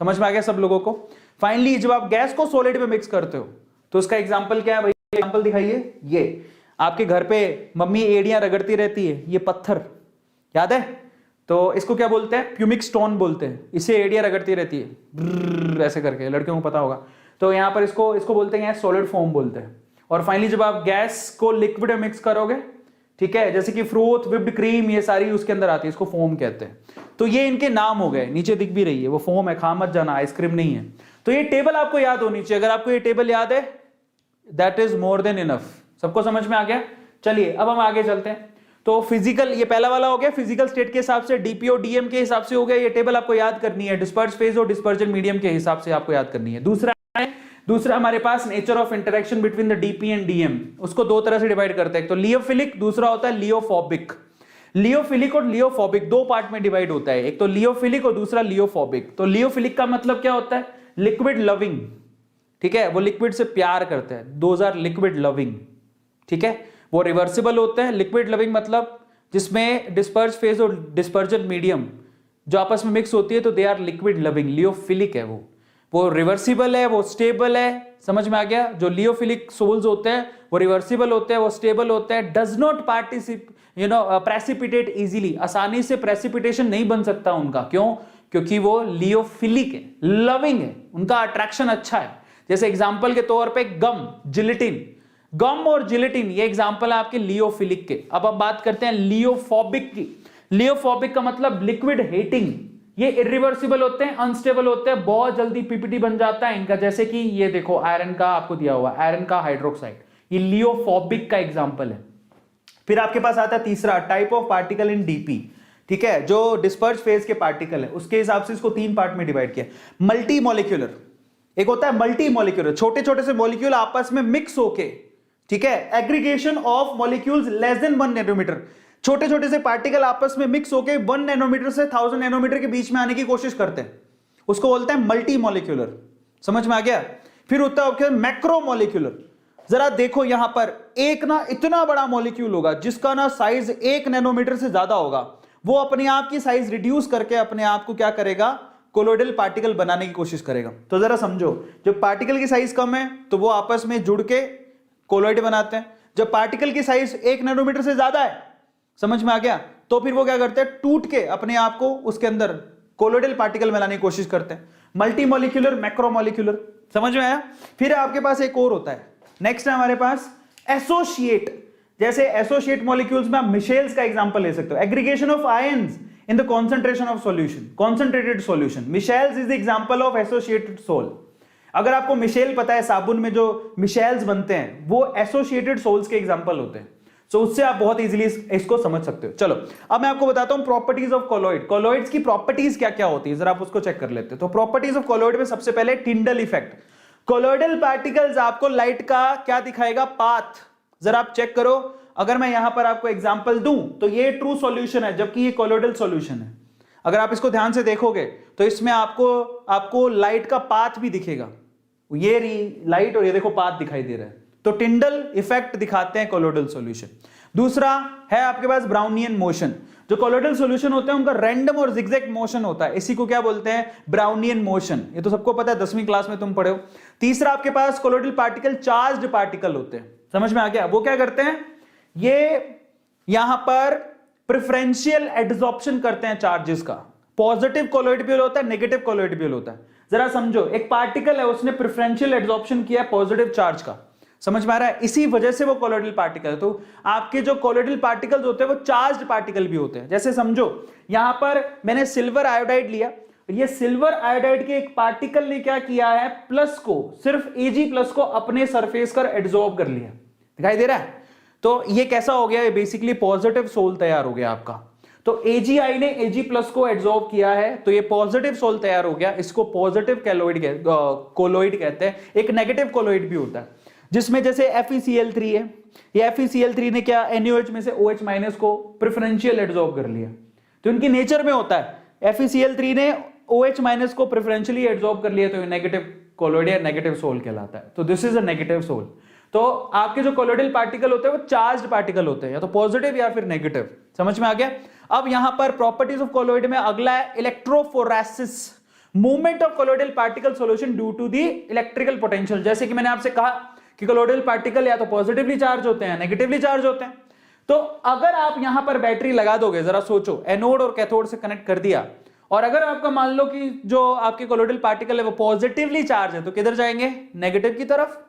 समझ में आ गया सब लोगों को? फाइनली जब आप गैस को सॉलिड में मिक्स करते हो तो उसका एग्जांपल क्या है भाई? एग्जांपल दिखाइए। ये आपके घर पे मम्मी एड़ियां रगड़ती रहती है, ये पत्थर, याद है? तो इसको क्या बोलते हैं? प्यूमिक स्टोन बोलते हैं। इसे एड़ियां रगड़ती रहती है ऐसे करके, लड़कियों को पता होगा। तो यहां पर इसको बोलते हैं सॉलिड फॉर्म बोलते हैं। और फाइनली जब आप गैस को लिक्विड में मिक्स करोगे, ठीक है, जैसे कि फ्रूट, व्हिप्ड क्रीम, ये सारी उसके अंदर आती है, इसको फोम कहते हैं। तो ये इनके नाम हो गए, नीचे दिख भी रही है, वो फोम है, खा मत जाना, आइसक्रीम नहीं है। तो ये टेबल आपको याद होनी चाहिए। अगर आपको ये टेबल याद है, that is more than enough. सबको समझ में आ गया? चलिए अब हम आगे चलते हैं। तो फिजिकल, ये पहला वाला हो गया, फिजिकल स्टेट के हिसाब से, डीपीओ डीएम के हिसाब से हो गया। ये टेबल आपको याद करनी है, डिस्पर्स फेज और डिस्पर्जन मीडियम के हिसाब से आपको याद करनी है। दूसरा हमारे पास nature of interaction between the DP and DM, उसको दो तरह से डिवाइड करते हैं, एक तो लियोफिलिक, दूसरा होता है लियोफोबिक। लियोफिलिक और लियोफोबिक दो पार्ट में डिवाइड होता है, एक तो लियोफिलिक और दूसरा लियोफोबिक। तो लियोफिलिक का मतलब क्या होता है? लिक्विड लविंग, ठीक है, वो लिक्विड से प्यार करते हैं, दोज आर लिक्विड लविंग, ठीक है। वो रिवर्सिबल होते हैं। लिक्विड लविंग मतलब जिसमें डिस्पर्ज फेज और डिस्पर्जन मीडियम जो आपस में मिक्स होती है, तो दे आर लिक्विड लविंग। लियोफिलिक है वो रिवर्सिबल है, वो स्टेबल है। समझ में आ गया? जो लियोफिलिक सोल्स होते हैं वो रिवर्सिबल होते हैं, वो स्टेबल होते हैं, डज नॉट प्रेसिपिटेट इजीली, आसानी से प्रेसिपिटेशन नहीं बन सकता उनका। क्यों? क्योंकि वो लियोफिलिक है, लविंग है, उनका अट्रैक्शन अच्छा है। जैसे एग्जांपल के तौर पे गम, जिलेटिन, गम और जिलेटिन, ये एग्जांपल है आपके लियोफिलिक के। अब बात करते हैं लियोफोबिक की। लियोफोबिक का मतलब लिक्विड हेटिंग, ये इरिवर्सिबल होते हैं, अनस्टेबल होते हैं, बहुत जल्दी पीपीटी बन जाता है इनका। जैसे कि ये देखो आयरन का आपको दिया हुआ, आयरन का हाइड्रोक्साइड, ये लियोफोबिक का एग्जांपल है। फिर आपके पास आता है तीसरा, type of particle in DP, ठीक है, जो डिस्पर्स फेज के पार्टिकल है, उसके हिसाब से इसको 3 पार्ट में डिवाइड किया। मल्टी मॉलिक्यूलर, एक होता है मल्टी मॉलिक्यूलर, छोटे छोटे से मॉलिक्यूल आपस में मिक्स होके, ठीक है, aggregation of molecules less than 1 nanometre, छोटे छोटे से पार्टिकल आपस में मिक्स होके 1 नैनोमीटर से 1000 नैनोमीटर के बीच में आने की कोशिश करते हैं, उसको बोलते हैं मल्टी मॉलिक्यूलर। समझ में आ गया? फिर होता है मैक्रो मॉलिक्यूलर। जरा देखो यहां पर एक ना इतना बड़ा मॉलिक्यूल होगा जिसका ना साइज 1 नैनोमीटर से ज्यादा होगा, वो अपने आप की साइज रिड्यूस करके अपने आप को क्या करेगा, कोलोइडल पार्टिकल बनाने की कोशिश करेगा। तो जरा समझो, जब पार्टिकल की साइज कम है तो वो आपस में जुड़ के कोलोइड बनाते हैं, जब पार्टिकल की साइज 1 नैनोमीटर से ज्यादा है, समझ में आ गया, तो फिर वो क्या करते हैं, टूट के अपने आप को उसके अंदर कोलोइडल पार्टिकल बनाने की कोशिश करते हैं। मल्टी मॉलिक्यूलर, मैक्रो मॉलिक्यूलर, समझ में आया? फिर आपके पास एक और होता है, नेक्स्ट है हमारे पास एसोसिएट। जैसे एसोसिएट मॉलिक्यूल्स में आप मिशेल्स का एग्जांपल ले सकते हो, aggregation of ions in the concentration of solution, concentrated solution, micelles is the example of associated sol. अगर आपको मिशेल पता है, साबुन में जो मिशेल्स बनते हैं वो एसोसिएटेड सोल्स के एग्जांपल होते हैं, सो उससे आप बहुत इजीली इसको समझ सकते हो। चलो अब मैं आपको बताता हूं प्रॉपर्टीज ऑफ कोलोइड। कोलोइड्स की प्रॉपर्टीज क्या क्या होती है, जरा आप उसको चेक कर लेते हैं। तो प्रॉपर्टीज ऑफ कोलोइड में सबसे पहले टिंडल इफेक्ट, कोलोइडल पार्टिकल्स आपको लाइट का क्या दिखाएगा, पाथ। जरा आप चेक करो, अगर मैं यहां पर आपको एग्जांपल दूं तो ये ट्रू सॉल्यूशन है जबकि ये कोलोइडल सॉल्यूशन है। अगर आप इसको ध्यान से देखोगे तो इसमें आपको लाइट का पाथ भी दिखेगा, ये लाइट और ये देखो पाथ दिखाई दे रहा है, तो टिंडल इफेक्ट दिखाते हैं कोलोइडल सॉल्यूशन। दूसरा है आपके पास ब्राउनियन मोशन, जो कोलोइडल सॉल्यूशन होते हैं उनका रैंडम और जिगजैग मोशन होता है, इसी को क्या बोलते हैं, ब्राउनियन मोशन। ये तो सबको पता है, 10वीं क्लास में तुम पढ़े हो। तीसरा आपके पास कोलोइडल पार्टिकल चार्ज्ड पार्टिकल होते हैं, समझ में आ गया? वो क्या करते हैं, ये यहां पर प्रेफरेंशियल एड्सॉर्प्शन करते हैं चार्जेस का। पॉजिटिव कोलोइड भी होता है, नेगेटिव कोलोइड भी होता है। जरा समझो, एक पार्टिकल है उसने प्रेफरेंशियल एड्सॉर्प्शन किया पॉजिटिव चार्ज का, समझ में आ रहा है, इसी वजह से वो कोलोइडल पार्टिकल है। तो आपके जो कोलोइडल पार्टिकल्स होते हैं वो चार्ज्ड पार्टिकल भी होते हैं। जैसे समझो यहां पर मैंने सिल्वर आयोडाइड लिया, ये सिल्वर आयोडाइड के एक पार्टिकल ने क्या किया है, प्लस को, सिर्फ Ag प्लस को अपने सरफेस पर एड्सॉर्ब कर लिया, दिखाई दे रहा है? तो ये कैसा हो गया, ये बेसिकली पॉजिटिव सोल तैयार हो गया आपका। तो AgI ने Ag प्लस को एड्सॉर्ब किया है तो ये पॉजिटिव सोल तैयार हो गया, इसको पॉजिटिव कोलोइड कहते हैं। एक नेगेटिव कोलोइड भी होता है जिसमें जैसे FeCl3 है, ये FeCl3 ने क्या NaOH में से OH माइनस को प्रेफरेंशियल एड्सॉर्ब कर लिया, तो इनकी नेचर में होता है, FeCl3 ने OH माइनस को प्रेफरेंशियली एड्सॉर्ब कर लिया तो ये नेगेटिव कोलोइड या नेगेटिव सोल कहलाता है। तो this is a negative sol. तो आपके जो कोलोइडल पार्टिकल होते हैं वो चार्ज्ड पार्टिकल होते हैं, या तो पॉजिटिव या फिर नेगेटिव, समझ में आ गया? अब यहां पर प्रॉपर्टीज ऑफ कोलोइड में अगला है electrophoresis, movement of colloidal particle solution due to the electrical potential. जैसे कि मैंने आपसे कहा कि कोलोइडल पार्टिकल या तो पॉजिटिवली चार्ज होते हैं, नेगेटिवली चार्ज होते हैं। तो अगर आप यहां पर बैटरी लगा दोगे, जरा सोचो, एनोड और कैथोड से कनेक्ट कर दिया, और अगर आपका मान लो कि जो आपके कोलोइडल पार्टिकल है वो पॉजिटिवली चार्ज है, तो किधर जाएंगे, नेगेटिव की तरफ।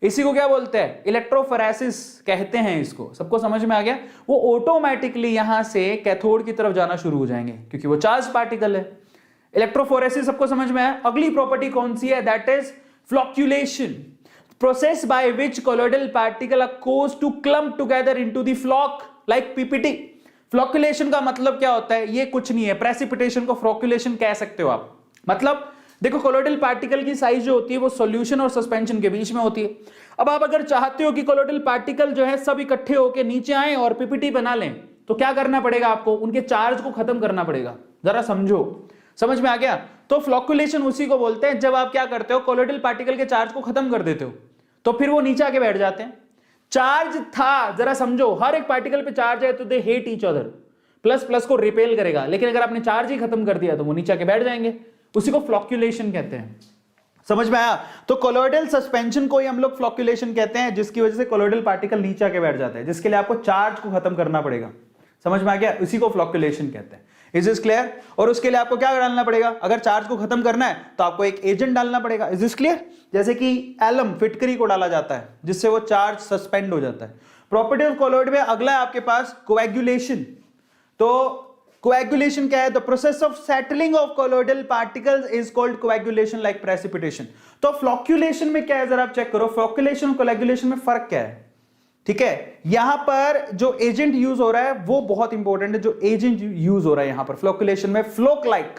इसी को क्या बोलते हैं, इलेक्ट्रोफोरेसिस कहते हैं इसको। सबको समझ में आ गया? वो ऑटोमेटिकली यहां से कैथोड की तरफ जाना शुरू हो जाएंगे क्योंकि वो चार्ज पार्टिकल है। इलेक्ट्रोफोरेसिस सबको समझ में आया? अगली प्रॉपर्टी कौन सी है, that is flocculation, process by which colloidal particle are caused to clump together into the flock like PPT। Flocculation का मतलब क्या होता है, ये कुछ नहीं है, प्रेसिपिटेशन को फ्लॉक्यूलेशन कह सकते हो आप। मतलब देखो, कोलोइडल पार्टिकल की साइज जो होती है वो सॉल्यूशन और सस्पेंशन के बीच में होती है। अब आप अगर चाहते हो कि कोलोइडल पार्टिकल जो है सब इकट्ठे होकर नीचे आए और पीपीटी बना लें, तो क्या करना पड़ेगा आपको, उनके चार्ज को खत्म करना पड़ेगा। जरा समझो, समझ में आ गया? तो फ्लॉक्यूलेशन उसी को बोलते हैं जब आप क्या करते हो, कोलोइडल पार्टिकल के चार्ज को खत्म कर देते हो, तो फिर वो नीचे आके बैठ जाते हैं। चार्ज था, जरा समझो, हर एक पार्टिकल पे चार्ज है तो they hate each other, plus plus को रिपेल करेगा, लेकिन अगर आपने चार्ज ही खत्म कर दिया तो वो नीचे आके बैठ जाएंगे, उसी को फ्लॉक्यूलेशन कहते हैं। समझ में आया? तो कोलोइडल सस्पेंशन को ही हम लोग फ्लॉक्यूलेशन कहते हैं, जिसकी वजह से कोलोइडल पार्टिकल नीचे आके बैठ जाता है, जिसके लिए आपको चार्ज को खत्म करना पड़ेगा। समझ में आ गया? इसी को फ्लॉक्यूलेशन कहते हैं। Is this clear? और उसके लिए आपको क्या डालना पड़ेगा, अगर चार्ज को खत्म करना है तो आपको एक एजेंट डालना पड़ेगा। Is this clear? जैसे कि एलम, फिटकरी को डाला जाता है जिससे वो चार्ज सस्पेंड हो जाता है। प्रॉपर्टी ऑफ कोलोइड में अगला है आपके पास कोएगुलेशन। तो कोएगुलेशन क्या है? The process of settling of colloidal particles is called coagulation like precipitation. तो फ्लोक्यूलेशन में क्या है जरा आप चेक करो, फ्लोक्यूलेशन और कोएगुलेशन में फर्क क्या है? ठीक है, यहां पर जो एजेंट यूज हो रहा है वो बहुत इंपॉर्टेंट है, जो एजेंट यूज हो रहा है यहां पर फ्लोक्यूलेशन में, फ्लोक लाइक,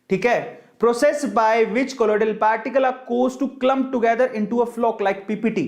ठीक है, process by which colloidal particle are caused to clump together into a floc like PPT.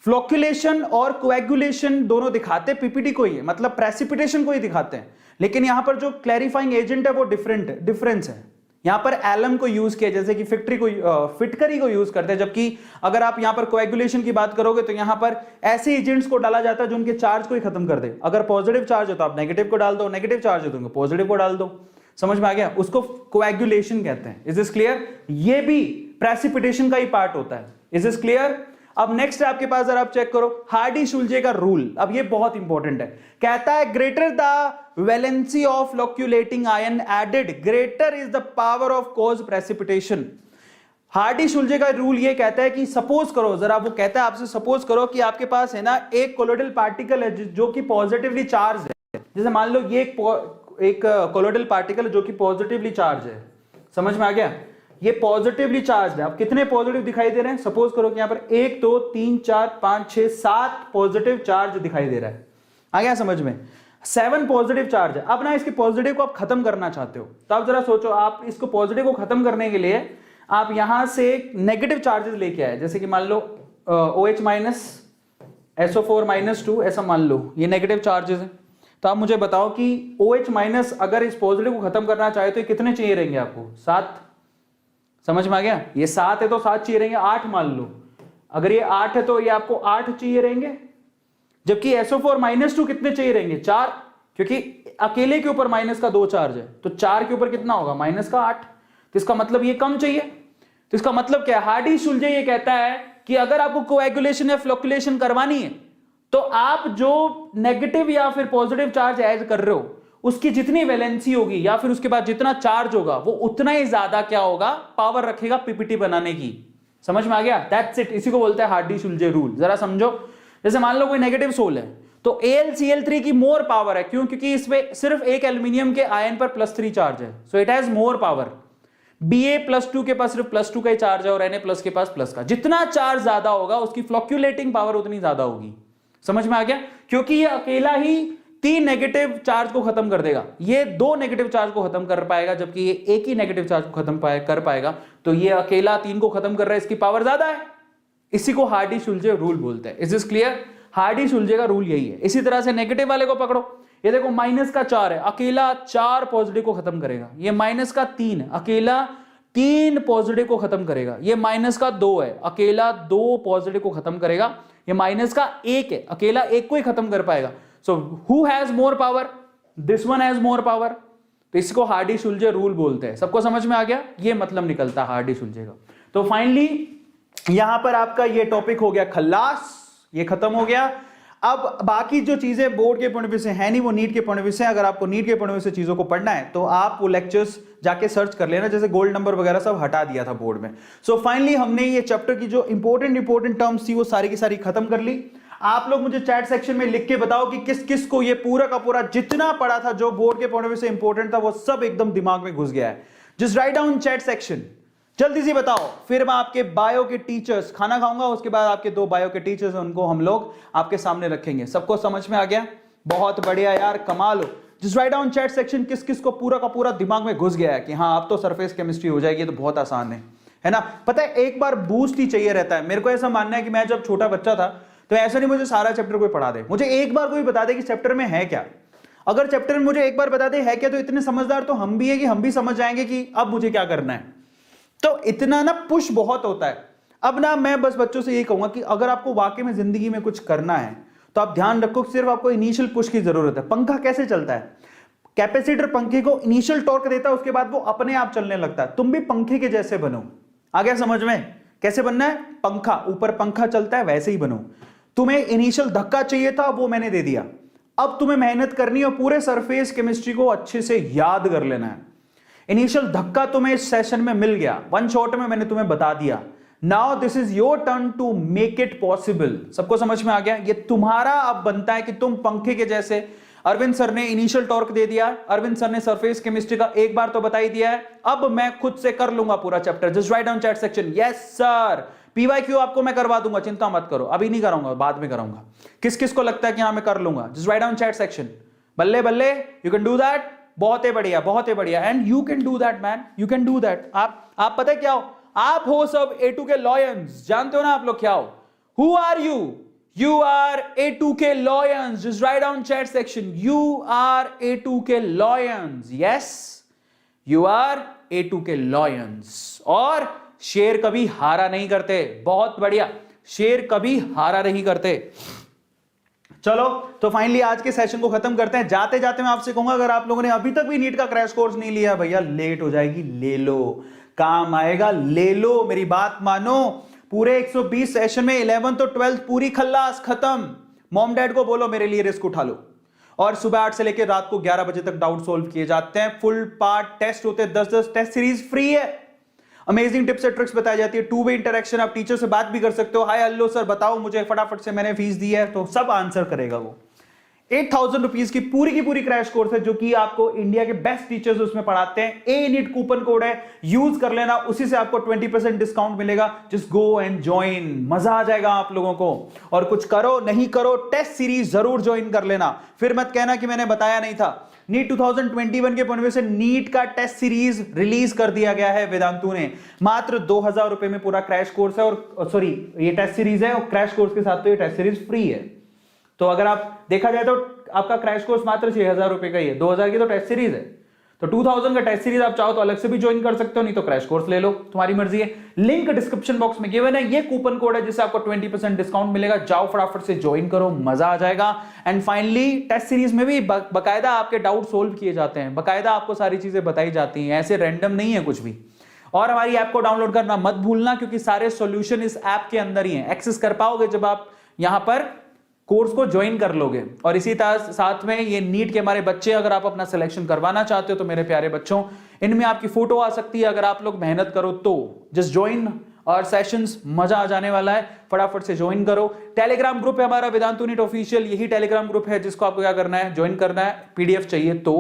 Flocculation और कोएगुलेशन दोनों दिखाते पीपीटी को ही, मतलब प्रेसिपिटेशन को ही दिखाते हैं, लेकिन यहां पर जो क्लैरिफाइंग एजेंट है वो डिफरेंस है। यहां पर एलम को यूज किया, जैसे कि फिटकरी को यूज करते हैं, जबकि अगर आप यहां पर कोएगुलेशन की बात करोगे तो यहां पर ऐसे एजेंट्स को डाला जाता है जो उनके चार्ज को ही खत्म कर दे। अगर पॉजिटिव चार्ज है तो आप नेगेटिव को डाल दो, नेगेटिव चार्ज है तो पॉजिटिव को डाल दो। समझ में आ गया? उसको कोएगुलेशन कहते हैं। Is this clear? ये भी प्रेसिपिटेशन का ही पार्ट होता है। Is this clear? अब नेक्स्ट है आपके पास, जरा आप चेक करो हार्डी-शुल्जे का रूल। अब ये बहुत इंपॉर्टेंट है, कहता है greater the valency of flocculating ion added greater is the power of cause precipitation. Hardy Schulze का रूल ये कहता है कि सपोज करो, जरा वो कहता है आपसे, सपोज करो कि आपके पास है ना एक कोलोइडल पार्टिकल है जो कि पॉजिटिवली चार्ज है। जैसे मान लो ये एक कोलोइडल पार्टिकल जो कि पॉजिटिवली चार्ज है। समझ में आ गया? ये पॉजिटिवली चार्ज है। अब कितने पॉजिटिव दिखाई दे रहे हैं? सपोज करो कि यहां पर 1 2 3 4 5 6 7 पॉजिटिव चार्ज दिखाई दे रहा है। आ गया समझ में? 7 पॉजिटिव चार्ज है। अब ना इसके पॉजिटिव को आप खत्म करना चाहते हो, तो आप जरा सोचो, आप इसको पॉजिटिव को खत्म करने के लिए आप यहां से नेगेटिव चार्जेस लेके आए, जैसे कि मान लो OH माइनस SO4 माइनस 2, ऐसा मान लो ये नेगेटिव चार्जेस है। तो आप मुझे बताओ कि OH माइनस अगर इस पॉजिटिव को खत्म करना चाहे तो ये कितने चाहिए रहेंगे आपको? 7। समझ में आ गया? ये 7 है तो 7 चाहिए रहेंगे। 8 मान लो, अगर ये 8 है तो ये आपको 8 चाहिए रहेंगे, जबकि SO4 माइनस 2 कितने चाहिए रहेंगे? 4, क्योंकि अकेले के ऊपर माइनस का 2 चार्ज है, तो 4 के ऊपर कितना होगा? माइनस का 8। तो इसका मतलब ये कम चाहिए। तो इसका मतलब क्या है? हार्डी-शुल्जे ये कहता है कि अगर आपको कोएगुलेशन या फ्लोक्यूलेशन करवानी है तो आप जो नेगेटिव या फिर पॉजिटिव चार्ज ऐड कर रहे हो उसकी जितनी वैलेंसी होगी या फिर उसके बाद जितना चार्ज होगा वो उतना ही ज्यादा क्या होगा? पावर रखेगा पीपीटी बनाने की। समझ में आ गया? That's it. इसी को बोलते हैं हार्डी-शुल्जे रूल। जरा समझो, जैसे मान लो कोई नेगेटिव सोल है तो AlCl3 की मोर पावर है। क्यों? क्योंकि इसमें सिर्फ एक एल्यूमिनियम के आयन पर +3 चार्ज है, so it has more power. Ba+2 के पास सिर्फ +2 का ही चार्ज है और Na+ के पास प्लस का। जितना चार्ज ज्यादा होगा उसकी फ्लोक्यूलेटिंग पावर उतनी ज्यादा होगी। समझ में आ गया? क्योंकि ये अकेला ही 3 नेगेटिव चार्ज को खत्म कर देगा, ये 2 नेगेटिव चार्ज को खत्म कर पाएगा, जबकि ये एक ही नेगेटिव चार्ज को खत्म कर पाएगा। तो ये अकेला 3 को खत्म कर रहा है, इसकी पावर ज्यादा है। इसी को हार्डी-शुल्जे रूल बोलते हैं। Is this clear? हार्डी-शुल्जे का रूल यही है। इसी तरह से नेगेटिव वाले को पकड़ो, ये देखो -4 है, अकेला 4 पॉजिटिव को खत्म करेगा। ये -3 है, अकेला 3 पॉजिटिव को खत्म करेगा। ये -2 है, अकेला 2 पॉजिटिव को खत्म करेगा। ये -1 है, अकेला 1 को ही खत्म कर पाएगा। So who has more power? This one has more power. तो इसको हार्डी-शुल्जे रूल बोलते हैं। सबको समझ में आ गया? ये मतलब निकलता है हार्डी-शुल्जे का। तो फाइनली यहां पर आपका ये टॉपिक हो गया खल्लास, ये खत्म हो गया। अब बाकी जो चीजें बोर्ड के पॉइंट ऑफ व्यू से है नहीं, वो नीट के पॉइंट ऑफ व्यू से। अगर आपको नीट के पॉइंट ऑफ व्यू से चीजों को पढ़ना है तो आप वो लेक्चर्स जाके सर्च कर लेना, जैसे गोल्ड नंबर वगैरह सब हटा दिया था बोर्ड में। सो फाइनली हमने ये चैप्टर की जो इंपॉर्टेंट टर्म्स थी वो सारी की सारी खत्म कर ली। आप लोग मुझे चैट सेक्शन में लिख के बताओ कि किस किस को ये पूरा का पूरा जितना पढ़ा था जो बोर्ड के पॉइंट ऑफ व्यू से इंपॉर्टेंट था वो सब एकदम दिमाग में घुस गया है। Just write down chat section, जल्दी से बताओ। फिर मैं आपके बायो के टीचर्स, खाना खाऊंगा उसके बाद आपके 2 बायो के टीचर्स हैं उनको हम लोग आपके सामने रखेंगे। सबको समझ में आ गया? बहुत बढ़िया यार, कमाल हो। Just write down chat section किस किस को पूरा का पूरा दिमाग में घुस गया है कि हाँ अब तो सरफेस केमिस्ट्री हो जाएगी, तो बहुत आसान है ना? पता है एक बार बूस्ट ही चाहिए रहता है। मेरे को ऐसा मानना है कि मैं जब छोटा बच्चा था तो ऐसा नहीं मुझे सारा चैप्टर कोई पढ़ा दे, मुझे एक बार कोई बता दे कि चैप्टर में है क्या। अगर चैप्टर में मुझे एक बार बता दे है क्या, तो इतने समझदार तो हम भी है कि हम भी समझ जाएंगे कि अब मुझे क्या करना है। तो इतना ना पुश बहुत होता है। अब ना मैं बस बच्चों से यही कहूंगा कि अगर आपको वाकई में जिंदगी में कुछ करना है तो आप ध्यान रखो, सिर्फ आपको इनिशियल पुश की जरूरत है। पंखा कैसे चलता है? कैपेसिटर पंखे को इनिशियल टॉर्क देता है, उसके बाद वो अपने आप चलने लगता है। तुम भी पंखे के जैसे बनो। आ गया समझ में? कैसे बनना है? पंखा, ऊपर पंखा चलता है वैसे ही बनो। तुम्हें इनिशियल धक्का चाहिए था, वो मैंने दे दिया। अब तुम्हें मेहनत करनी है और पूरे सरफेस केमिस्ट्री को अच्छे से याद कर लेना है। इनिशियल धक्का तुम्हें इस सेशन में मिल गया, 1 शॉट में मैंने तुम्हें बता दिया। Now this is your turn to make it possible. सबको समझ में आ गया? ये तुम्हारा अब बनता है कि तुम पंखे के जैसे अरविंद सर ने इनिशियल टॉर्क दे दिया, अरविंद सर ने सरफेस केमिस्ट्री का एक बार तो बता ही दिया है, अब मैं खुद से कर लूंगा पूरा chapter. Just write down chat section yes sir. PYQ आपको मैं करवा दूंगा, चिंता मत करो, अभी नहीं कराऊंगा, बाद में कराऊंगा। किस किस को लगता है कि हाँ मैं कर लूंगा, just write down chat section. बल्ले बल्ले, यू कैन डू दैट, बहुत ही बढ़िया, बहुत ही बढ़िया, and you can do that man, you can do that. आप पता है क्या हो, आप हो सब A2 के लॉयंस, जानते हो ना आप लोग क्या हो, who are you, you are A2 के lions, just write down chat section, you are A2 के lions, yes you are A2 के लॉयंस। और शेर कभी हारा नहीं करते, बहुत बढ़िया, शेर कभी हारा नहीं करते। चलो तो फाइनली आज के सेशन को खत्म करते हैं। जाते जाते मैं आपसे कहूंगा, अगर आप लोगों ने अभी तक भी नीट का क्रैश कोर्स नहीं लिया, भैया लेट हो जाएगी, ले लो, काम आएगा, ले लो, मेरी बात मानो। पूरे 120 सेशन में 11th और 12th पूरी खल्लास खत्म। मॉम डैड को बोलो मेरे लिए रिस्क उठा लो। और सुबह 8 से लेकर रात को 11 बजे तक डाउट सोल्व किए जाते हैं, फुल पार्ट टेस्ट होते हैं, 10-10 टेस्ट सीरीज फ्री है, अमेजिंग टिप्स एंड ट्रिक्स बताई जाती है, टू वे इंटरेक्शन, आप टीचर से बात भी कर सकते हो, हाय हेलो सर बताओ मुझे फटाफट से, मैंने फीस दी है, तो सब आंसर करेगा वो। 8,000 रुपीज की पूरी क्रैश कोर्स है, जो कि आपको इंडिया के बेस्ट टीचर्स उसमें पढ़ाते हैं। ए नीट कूपन कोड है, यूज कर लेना, उसी से आपको 20% डिस्काउंट मिलेगा। जस्ट गो एंड ज्वाइन, मजा आ जाएगा आप लोगों को। और कुछ करो नहीं करो, टेस्ट सीरीज जरूर ज्वाइन कर लेना, फिर मत कहना कि मैंने बताया नहीं था। नीट 2021 के पॉइंट से नीट का टेस्ट सीरीज रिलीज कर दिया गया है वेदांतु ने। मात्र 2,000 रुपए में पूरा क्रैश कोर्स है, और सॉरी ये टेस्ट सीरीज है, और क्रैश कोर्स के साथ तो ये टेस्ट सीरीज फ्री है। तो अगर आप देखा जाए तो आपका क्रैश कोर्स मात्र 6,000 रुपए का ही है, 2,000 की तो टेस्ट सीरीज है। तो 2,000 का टेस्ट सीरीज आप चाहो तो अलग से भी ज्वाइन कर सकते हो, नहीं तो क्रैश कोर्स ले लो, तुम्हारी मर्जी है। लिंक डिस्क्रिप्शन बॉक्स में गिवन है, ये कूपन कोड है जिससे आपको 20% डिस्काउंट मिलेगा। जाओ फटाफट से ज्वाइन करो, मजा आ जाएगा। एंड फाइनली टेस्ट सीरीज में भी बकायदा आपके डाउट सोल्व किए जाते हैं, बकायदा आपको सारी चीजें बताई जाती हैं, ऐसे रैंडम नहीं है कुछ भी। और हमारी ऐप को डाउनलोड करना मत भूलना, क्योंकि सारे सॉल्यूशन इस ऐप के अंदर ही हैं। एक्सेस कर पाओगे जब आप यहां पर कोर्स को ज्वाइन कर लोगे। और इसी तरह साथ में ये नीट के हमारे बच्चे, अगर आप अपना सिलेक्शन करवाना चाहते हो तो मेरे प्यारे बच्चों, इनमें आपकी फोटो आ सकती है अगर आप लोग मेहनत करो तो। जस्ट ज्वाइन और सेशंस, मजा आ जाने वाला है, फटाफट से ज्वाइन करो। टेलीग्राम ग्रुप है हमारा वेदांतु नीट ऑफिशियल, यही टेलीग्राम ग्रुप है जिसको आपको क्या करना है, ज्वाइन करना है, पीडीएफ चाहिए तो।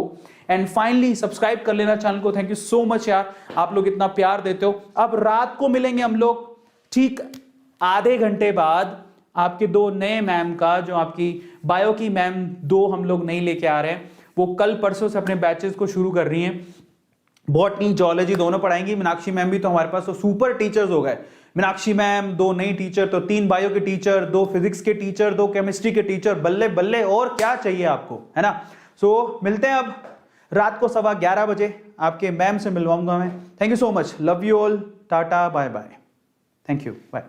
एंड फाइनली सब्सक्राइब कर लेना चैनल को। थैंक यू सो मच यार, आप लोग इतना प्यार देते हो। अब रात को मिलेंगे हम लोग ठीक आधे घंटे बाद, आपके 2 नए मैम का, जो आपकी बायो की मैम 2 हम लोग नहीं लेके आ रहे हैं, वो कल परसों से अपने बैचेस को शुरू कर रही हैं। बॉटनी जूलॉजी दोनों पढ़ाएंगी। मीनाक्षी मैम भी तो हमारे पास तो सुपर टीचर्स हो गए। मीनाक्षी मैम 2 नई टीचर, तो 3 बायो के टीचर, 2 फिजिक्स के टीचर, 2 केमिस्ट्री के टीचर, बल्ले बल्ले, और क्या चाहिए आपको, है ना। सो मिलते हैं अब रात को 11:15 बजे, आपके मैम से मिलवाऊंगा मैं। Thank you so much, love you all, tata bye bye, thank you, bye.